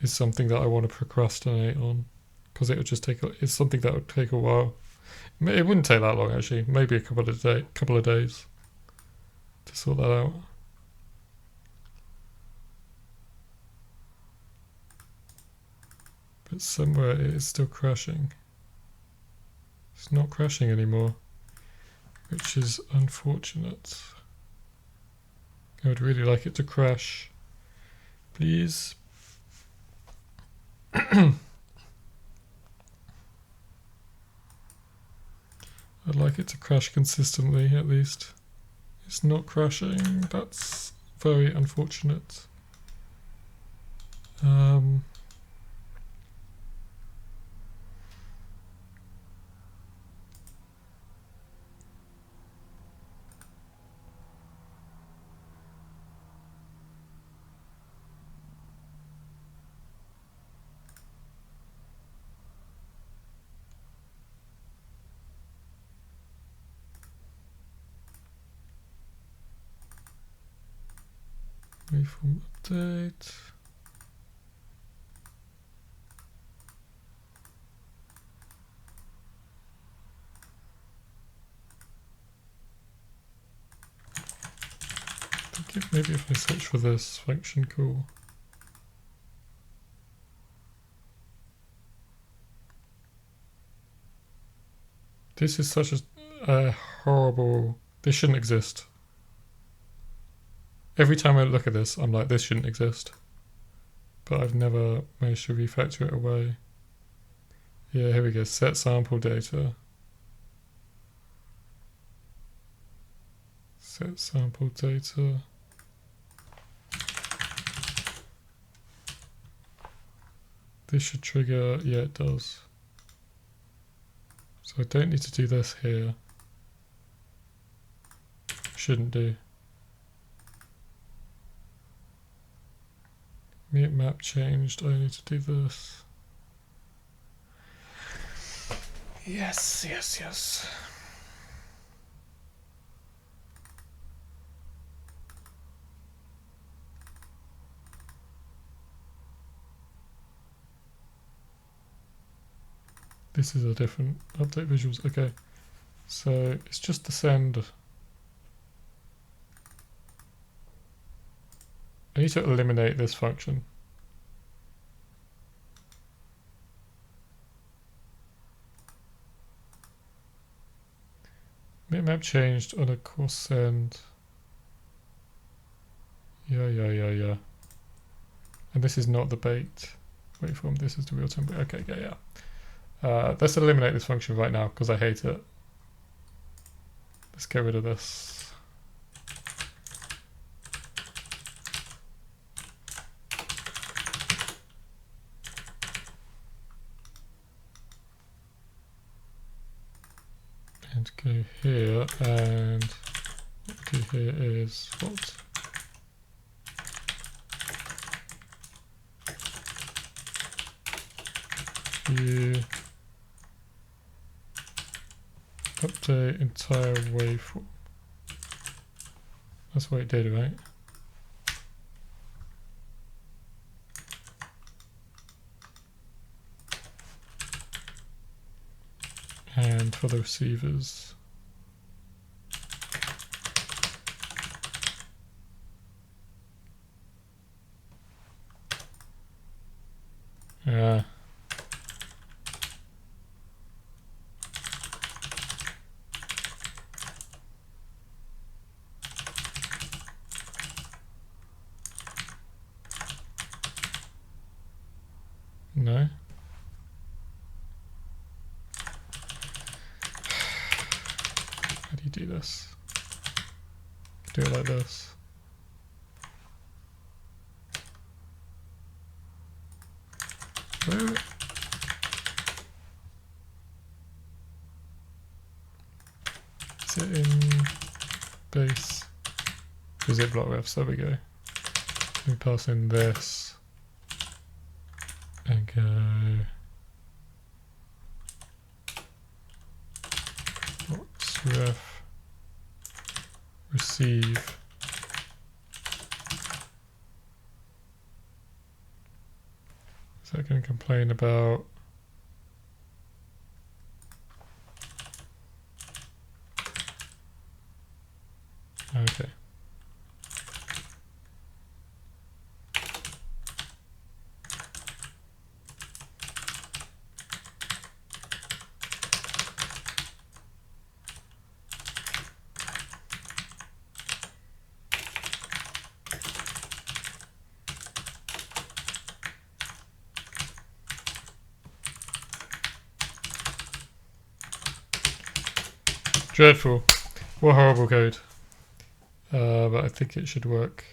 is something that I want to procrastinate on, because it would just it's something that would take a while. It wouldn't take that long actually, maybe a couple of days to sort that out. But somewhere it is still crashing. It's not crashing anymore. which is unfortunate. I would really like it to crash, please. I'd like it to crash consistently, at least. It's not crashing. That's very unfortunate. Waveform update. Maybe if I search for this function call. This is such a horrible... This shouldn't exist. Every time I look at this, I'm like, this shouldn't exist. But I've never managed to refactor it away. Yeah, here we go. Set sample data. Set sample data. This should trigger, yeah it does. So I don't need to do this here. Shouldn't do. Map changed, I need to do this. Yes, yes, yes. This is a different update visuals. Okay, so it's just the send. I need to eliminate this function. Map changed on a course send. Yeah. And this is not the baked waveform. This is the real time. Okay, yeah. Let's eliminate this function right now because I hate it. Let's get rid of this. And go here, and what we do here is what? View update entire waveform. That's what it did, right? And for the receivers, yeah. No. How do you do this? Do it like this. Where? Is it in base? Is it block refs? There we go. Let me pass in this and go box ref receive. Is that going to complain about? Okay. Dreadful. What horrible code. But I think it should work.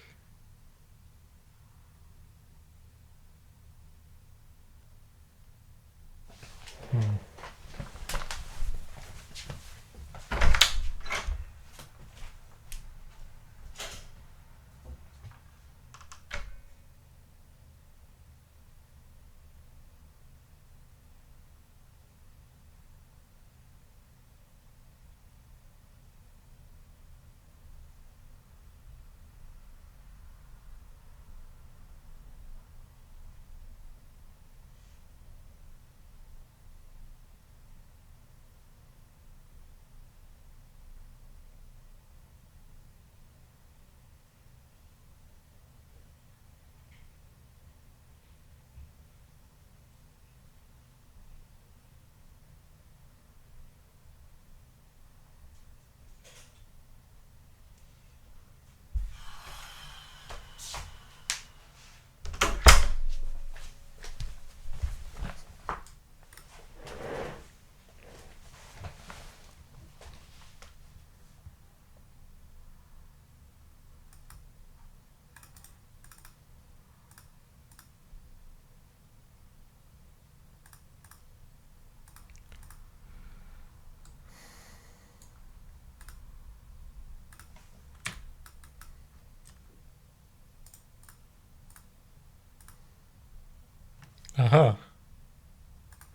Aha.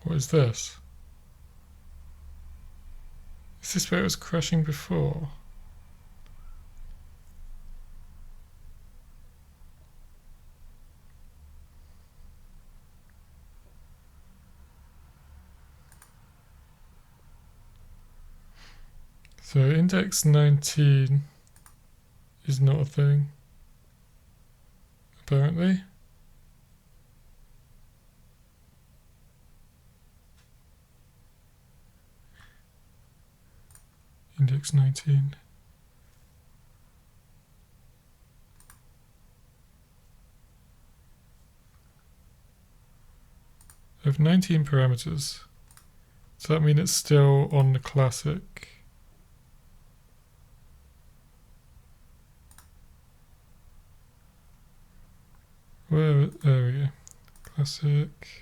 What is this? Is this where it was crashing before? So index 19 is not a thing, apparently. Index 19. I have 19 parameters. Does that mean it's still on the classic? Where, there we go. Classic.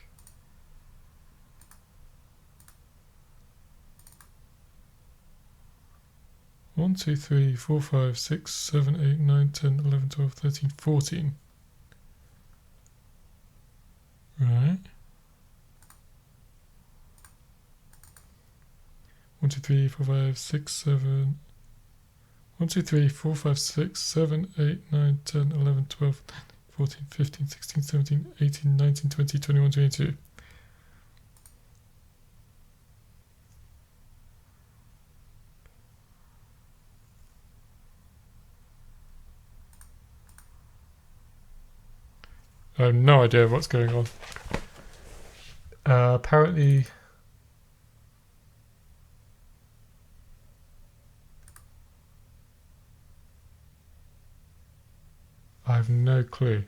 One, 2, 3, 4, 5, 6, 7, 8, 9, 10, 11, 12, 13, 14. Right. 1, 2, 3, 4, 5, 6, 7. 1, 2, 3, 4, 5, 6, 7, 8, 9, 10, 11, 12, 14, 15, 16, 17, 18, 19, 20, 21, 22. I have no idea what's going on. Apparently, I have no clue.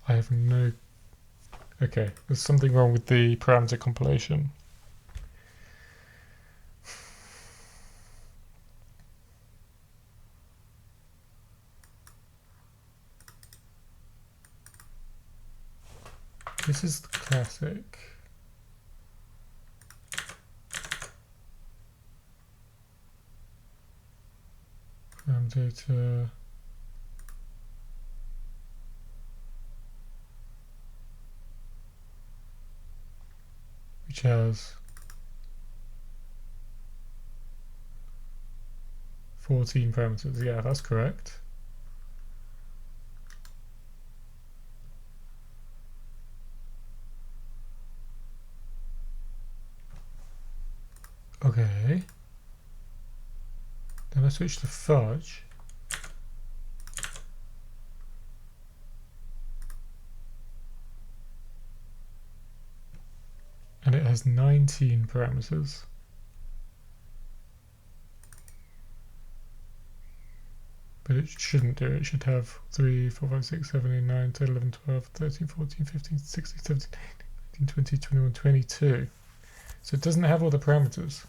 I have no... Okay, there's something wrong with the parameter compilation. This is the classic. Data. Which has 14 parameters. Yeah, that's correct. Okay. Then I switch to fudge. And it has 19 parameters. But it shouldn't do. It should have 3, 4, 5, 6, 7, 8, 9, 10, 11, 12, 13, 14, 15, 16, 17, 18, 19, 20, 21, 22. So it doesn't have all the parameters.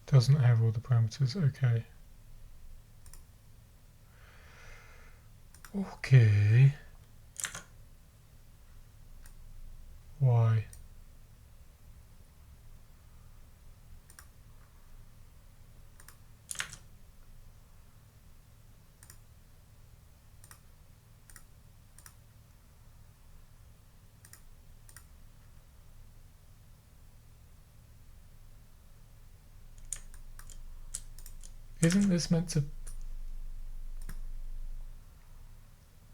Doesn't have all the parameters, okay. Okay. Why? Isn't this meant to...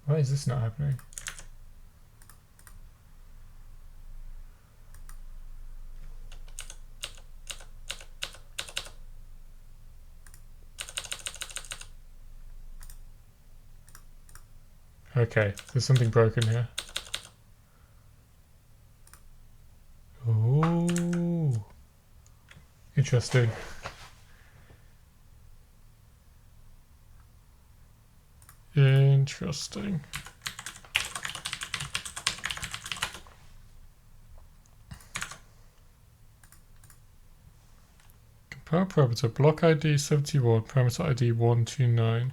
Why is this not happening? Okay, there's something broken here. Oh, interesting. Interesting. Compare parameter block ID 71, parameter ID 129.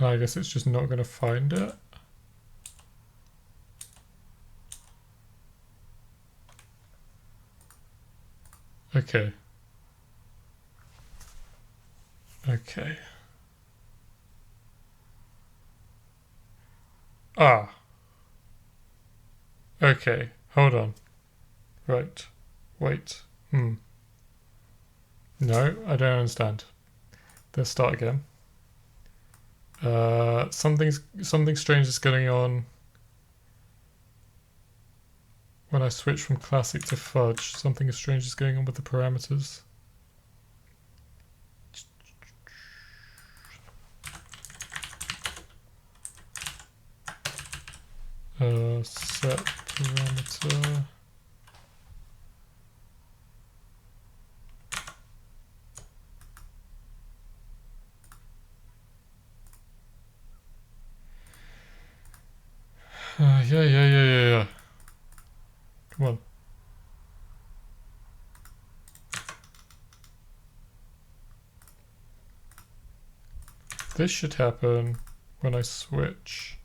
I guess it's just not going to find it. Okay. Okay. Ah. Okay. Hold on. Right. Wait. No, I don't understand. Let's start again. Something strange is going on when I switch from classic to fudge. Something strange is going on with the parameters. Set parameter. Yeah. Come on. This should happen when I switch.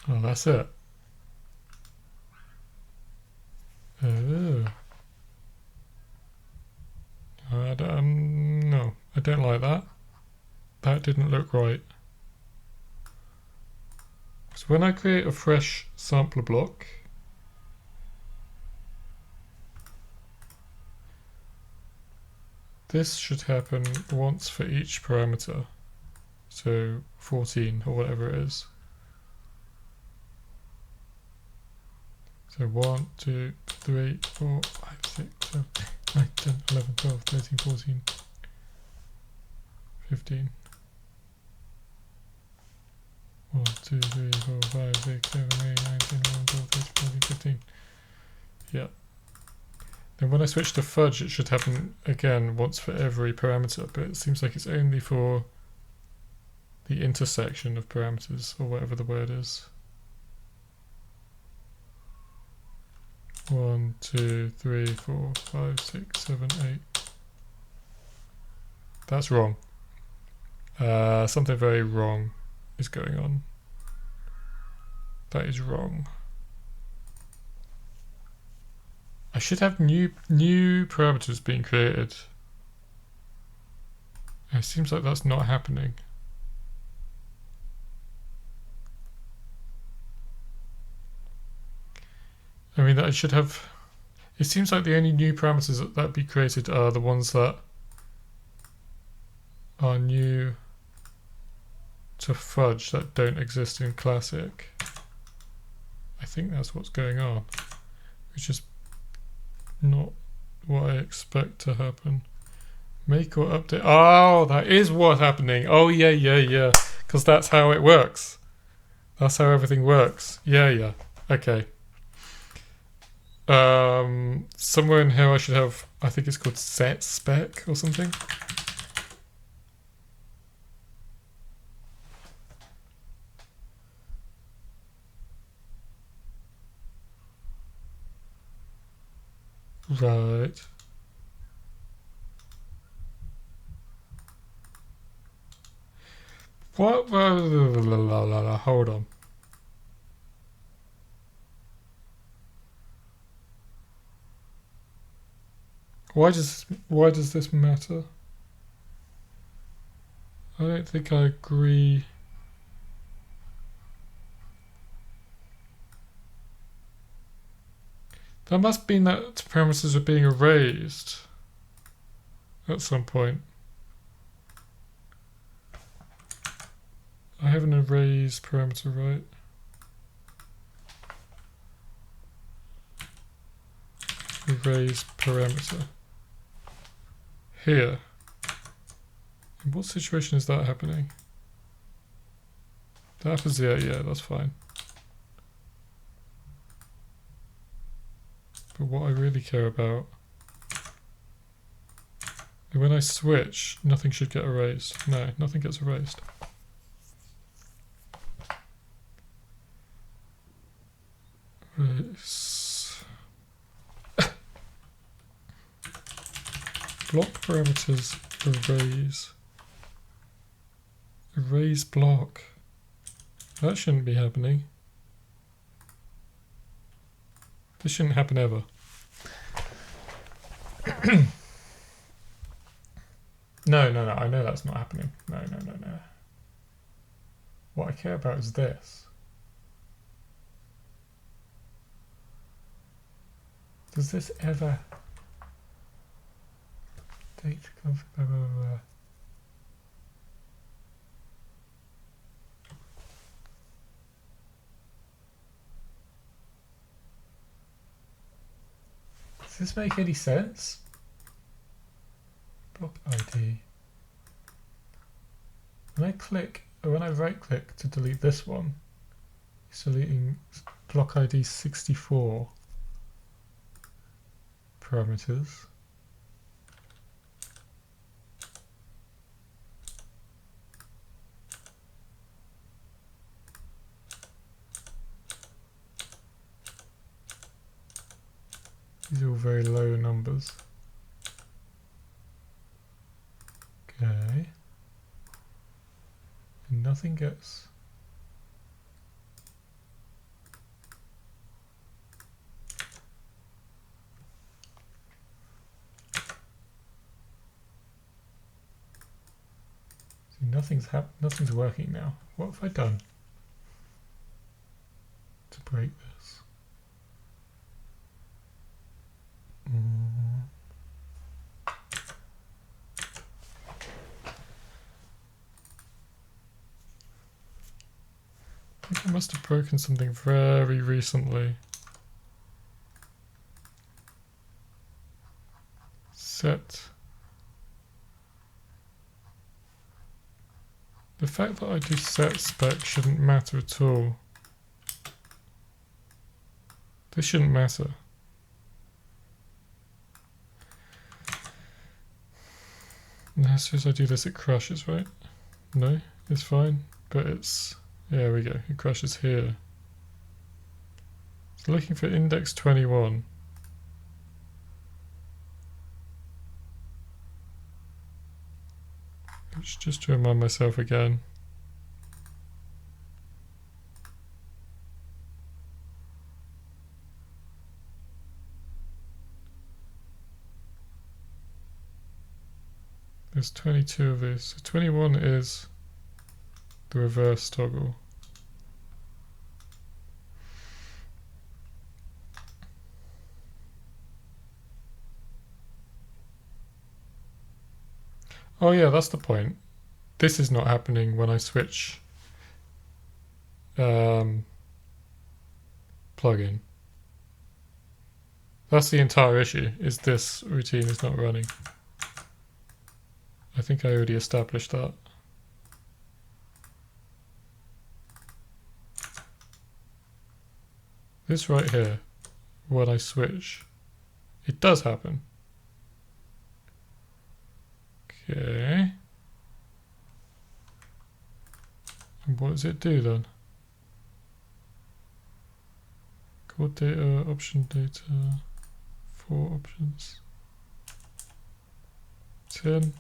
Oh, that's it. Oh. No, I don't like that. That didn't look right. So when I create a fresh sampler block, this should happen once for each parameter. So 14 or whatever it is. So 1, 2, 3, 4, 5, 6, 7, 8, 9, 10, 11, 12, 13, 14, 15. 1, 2, 3, 4, 5, 6, 7, 8, 9, 10, 11, 12, 13, 14, 15. Yeah. Then when I switch to fudge, it should happen again once for every parameter, but it seems like it's only for the intersection of parameters, or whatever the word is. 1, 2, 3, 4, 5, 6, 7, 8. That's wrong. Something very wrong is going on. That is wrong. I should have new parameters being created. It seems like that's not happening. I mean, I should have... It seems like the only new parameters that be created are the ones that are new to fudge that don't exist in classic. I think that's what's going on, which is not what I expect to happen. Make or update. Oh, that is what's happening. Oh, yeah. Because that's how it works. That's how everything works. Yeah. Okay. Somewhere in here I should have, I think it's called set spec or something. Right. What? Hold on. Why does this matter? I don't think I agree. That must mean that parameters are being erased at some point. I have an erase parameter, right? Erase parameter. Here. In what situation is that happening? That happens, yeah, that's fine. But what I really care about, when I switch, nothing should get erased. No, nothing gets erased. Erase. Block parameters erase. Erase block. That shouldn't be happening. This shouldn't happen ever. No, I know that's not happening. No. What I care about is this. Does this ever... Date config, blah, blah, blah. Does this make any sense? Block ID. When I right click to delete this one, it's deleting block ID 64 parameters. These are all very low numbers. Okay. And nothing gets... See, nothing's working now. What have I done to break this? I think I must have broken something very recently. Set. The fact that I do set spec shouldn't matter at all. This shouldn't matter. And as soon as I do this, it crashes, right? No, it's fine, but it's... There we go, it crashes here. So looking for index 21. Just to remind myself again. There's 22 of these. So 21 is the reverse toggle. Oh yeah, that's the point. This is not happening when I switch plugin. That's the entire issue, is this routine is not running. I think I already established that. This right here, when I switch, it does happen. Okay. And what does it do then? Chord data, option data, 4 options. 10.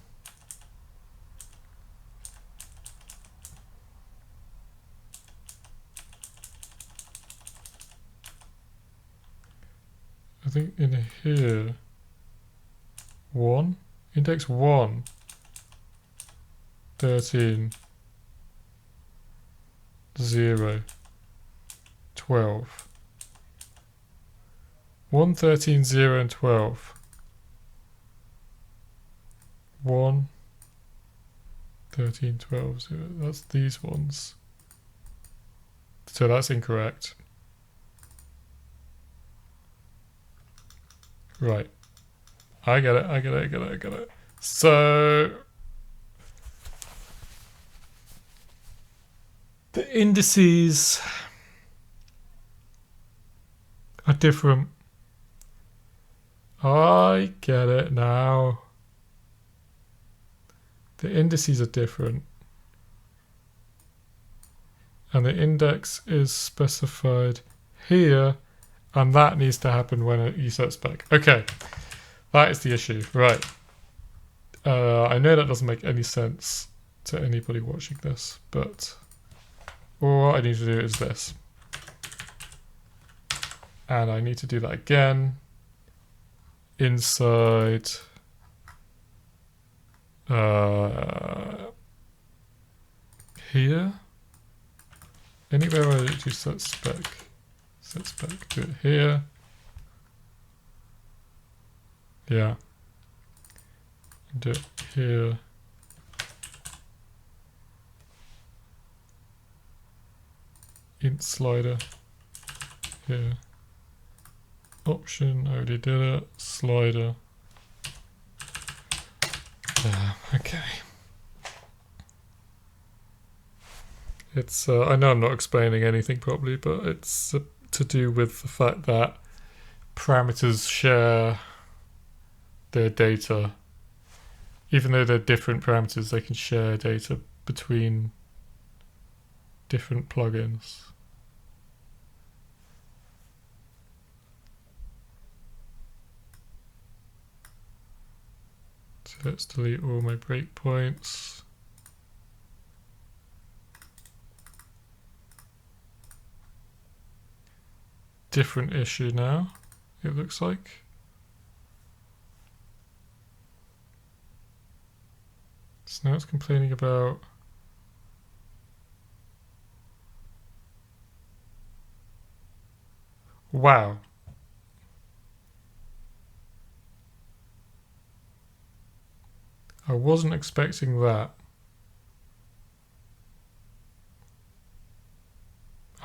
I think in here, 1, index 1, 13, 0, 12. 1, 13, 0 and 12. 1, 13, 12, 0. That's these ones. So that's incorrect. Right. I get it. So the indices are different. I get it now. The indices are different. And the index is specified here, and that needs to happen when you set spec. Okay, that is the issue, right. I know that doesn't make any sense to anybody watching this, but all I need to do is this. And I need to do that again inside here. Anywhere where I do set spec, do it here. Yeah. Do it here. Int slider here. Option, I already did it. Slider. Okay. It's I know I'm not explaining anything properly, but it's to do with the fact that parameters share their data. Even though they're different parameters, they can share data between different plugins. So let's delete all my breakpoints. Different issue now, it looks like. So now it's complaining about wow. I wasn't expecting that.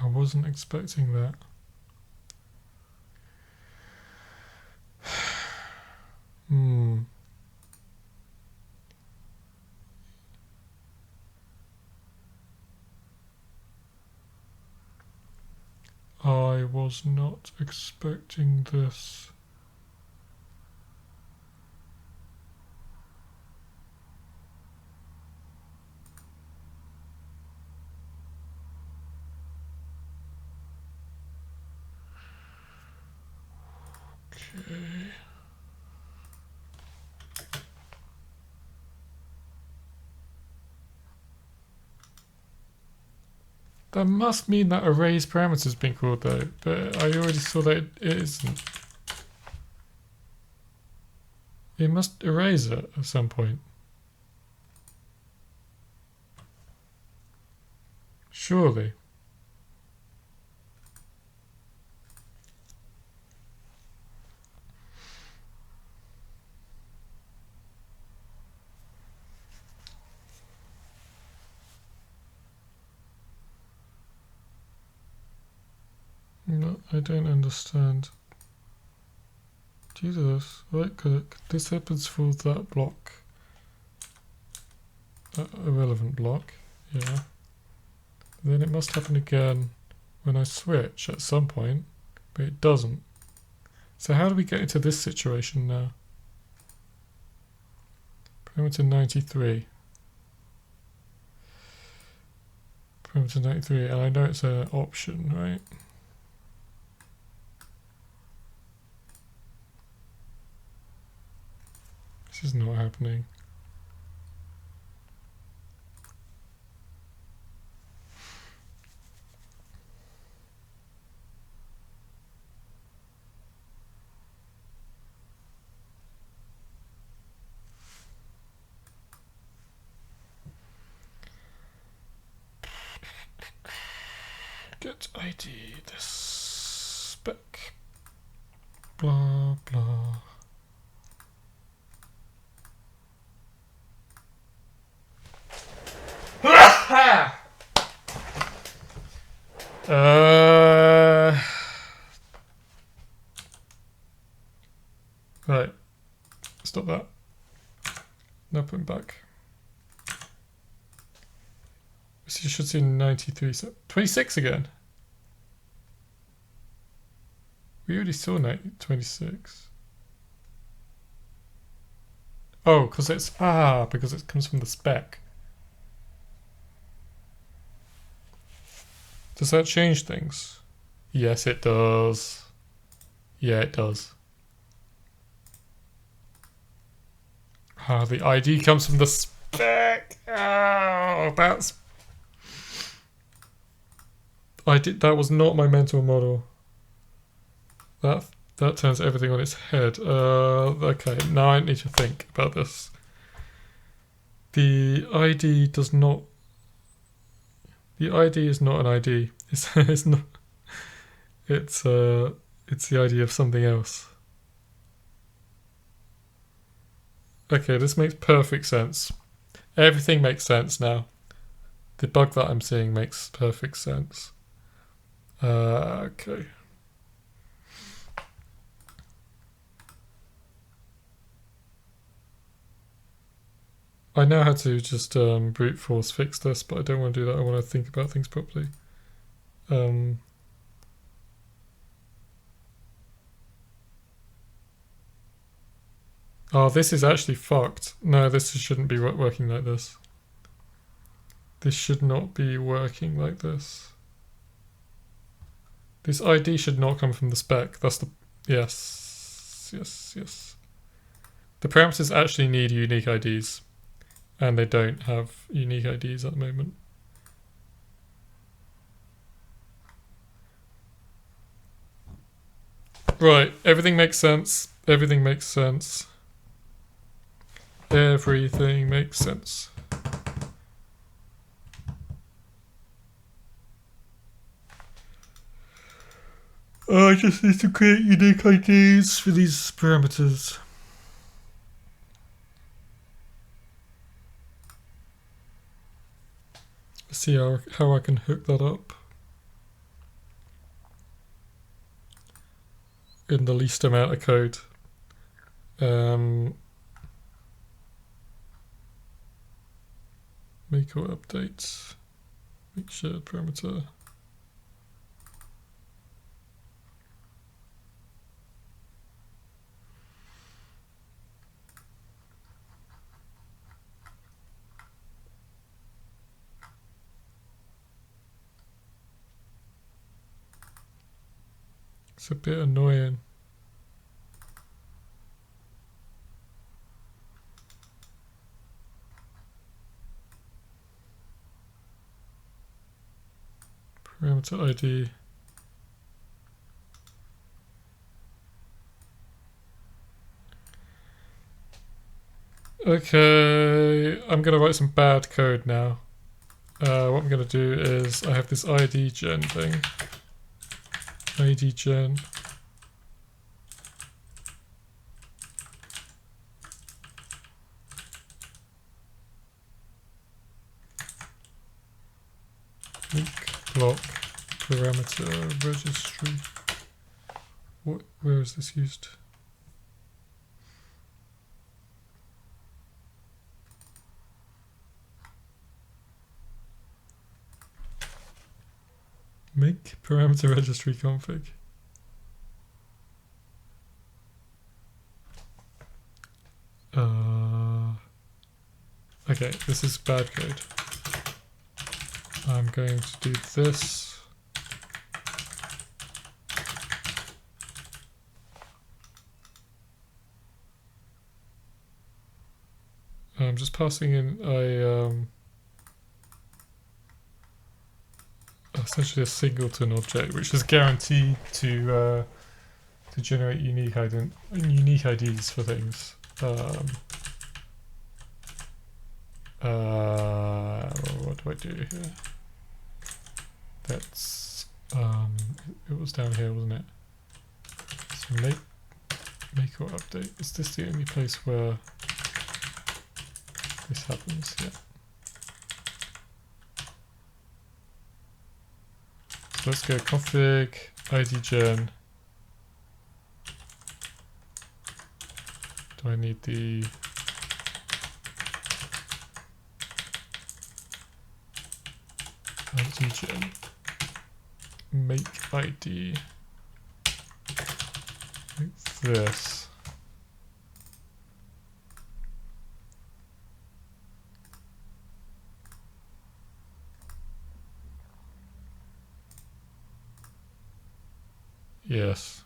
I wasn't expecting that. I was not expecting this. Okay. That must mean that array's parameters has been called though, but I already saw that it isn't. It must erase it at some point. Surely. No, I don't understand. Jesus, right click. This happens for that block. That irrelevant block. Yeah. Then it must happen again when I switch at some point, but it doesn't. So how do we get into this situation now? Parameter 93. Parameter 93, and I know it's an option, right? This is not happening. Get ID, this spec, blah blah. Right, stop that. Now put it back. So you should see 93, so 26 again. We already saw 26. Oh, because it comes from the spec. Does that change things? Yes, it does. Yeah, it does. The ID comes from the spec. Oh, that was not my mental model. That turns everything on its head. Okay, now I need to think about this. The ID does not. The ID is not an ID. It's not. It's the ID of something else. Okay, this makes perfect sense. Everything makes sense now. The bug that I'm seeing makes perfect sense. Okay. I know how to just brute force fix this, but I don't want to do that. I want to think about things properly. Oh, this is actually fucked. No, this shouldn't be working like this. This should not be working like this. This ID should not come from the spec. That's the... Yes. The parameters actually need unique IDs. And they don't have unique IDs at the moment. Right, everything makes sense. Everything makes sense. Everything makes sense. I just need to create unique IDs for these parameters. Let's see how I can hook that up in the least amount of code. Make or update. Make shared parameter. It's a bit annoying. Parameter ID. Okay, I'm gonna write some bad code now. what I'm going to do is I have this ID gen thing. ID gen. Make block parameter registry. Where is this used? Make parameter registry config. Okay, this is bad code. I'm going to do this. I'm just passing in essentially a singleton object, which is guaranteed to generate unique IDs for things. What do I do here? That's it was down here, wasn't it? So make or update. Is this the only place where this happens? Yeah. So let's go config ID gen. Do I need the ID gen? Make ID. Like this. Yes.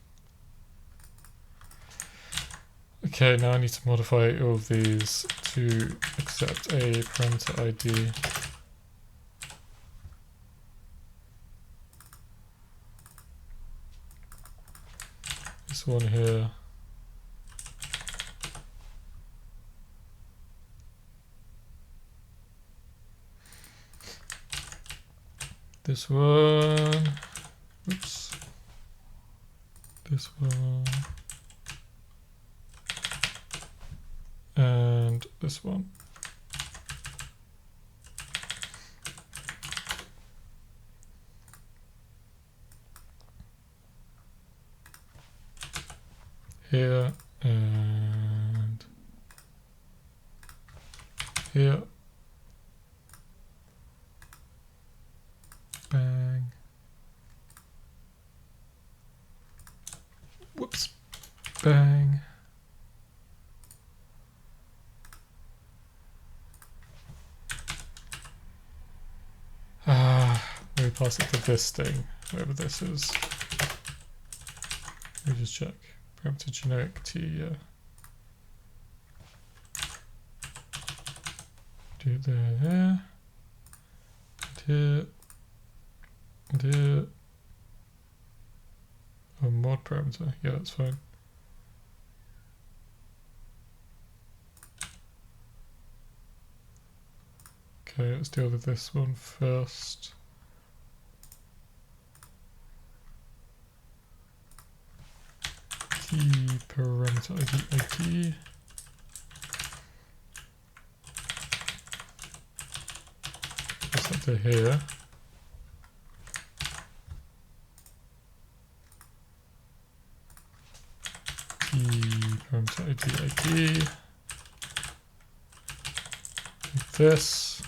Okay, now I need to modify all of these to accept a parameter ID. This one here. This one. Oops. This one. And this one. Here and here. Bang. Whoops. Bang. Let me pass it to this thing, whatever this is. Let me just check. Parameter generic T, yeah. Do it there. And here. And here. Oh, mod parameter. Yeah, that's fine. Okay, let's deal with this one first. Key parameter ID. Pass that to here. Key parameter ID. Like this.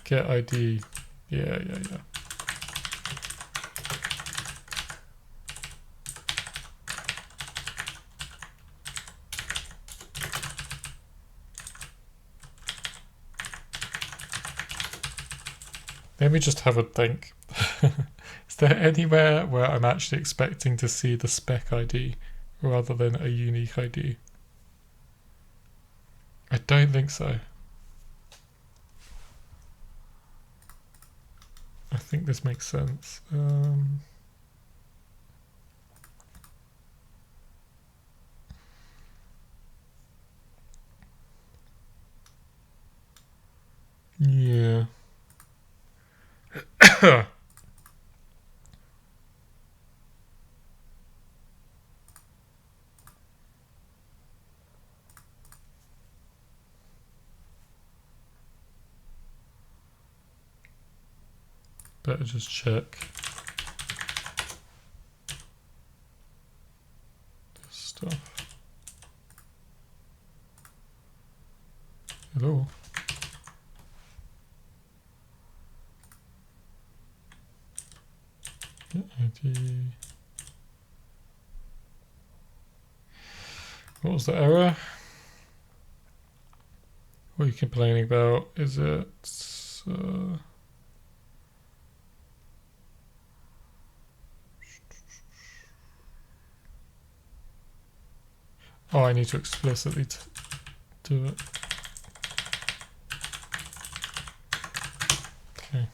Get ID. Yeah. Let me just have a think. Is there anywhere where I'm actually expecting to see the spec ID rather than a unique ID? I don't think so. I think this makes sense. Yeah. Better just check this stuff. Hello. ID. What was the error? What are you complaining about? Is it... oh, I need to explicitly do it. Okay.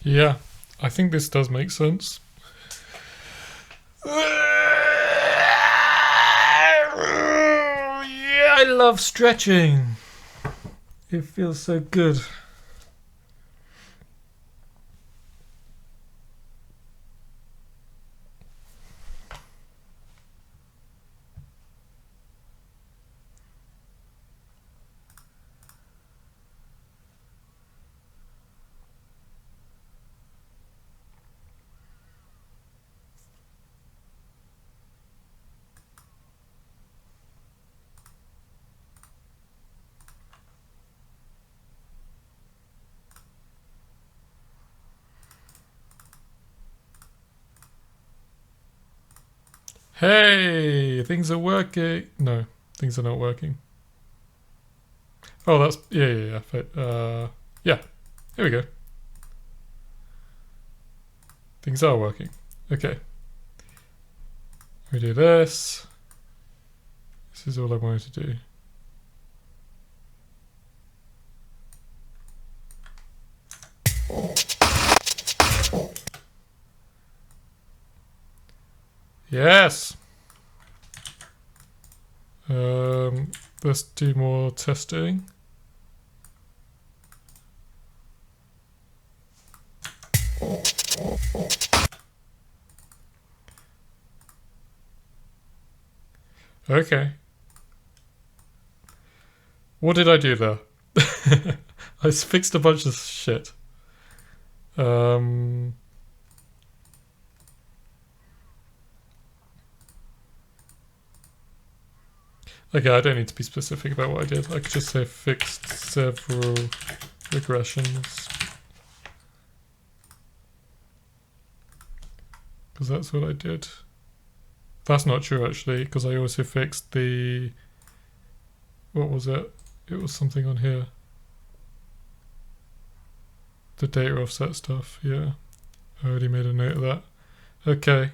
Yeah, I think this does make sense. Yeah, I love stretching. It feels so good. Hey, things are working. No, things are not working. Oh, that's... yeah. Yeah, here we go. Things are working. Okay. We do this. This is all I wanted to do. Yes! Let's do more testing. Okay. What did I do there? I fixed a bunch of shit. Okay, I don't need to be specific about what I did. I could just say fixed several regressions. Because that's what I did. That's not true actually, because I also fixed the... what was it? It was something on here. The data offset stuff, yeah. I already made a note of that. Okay.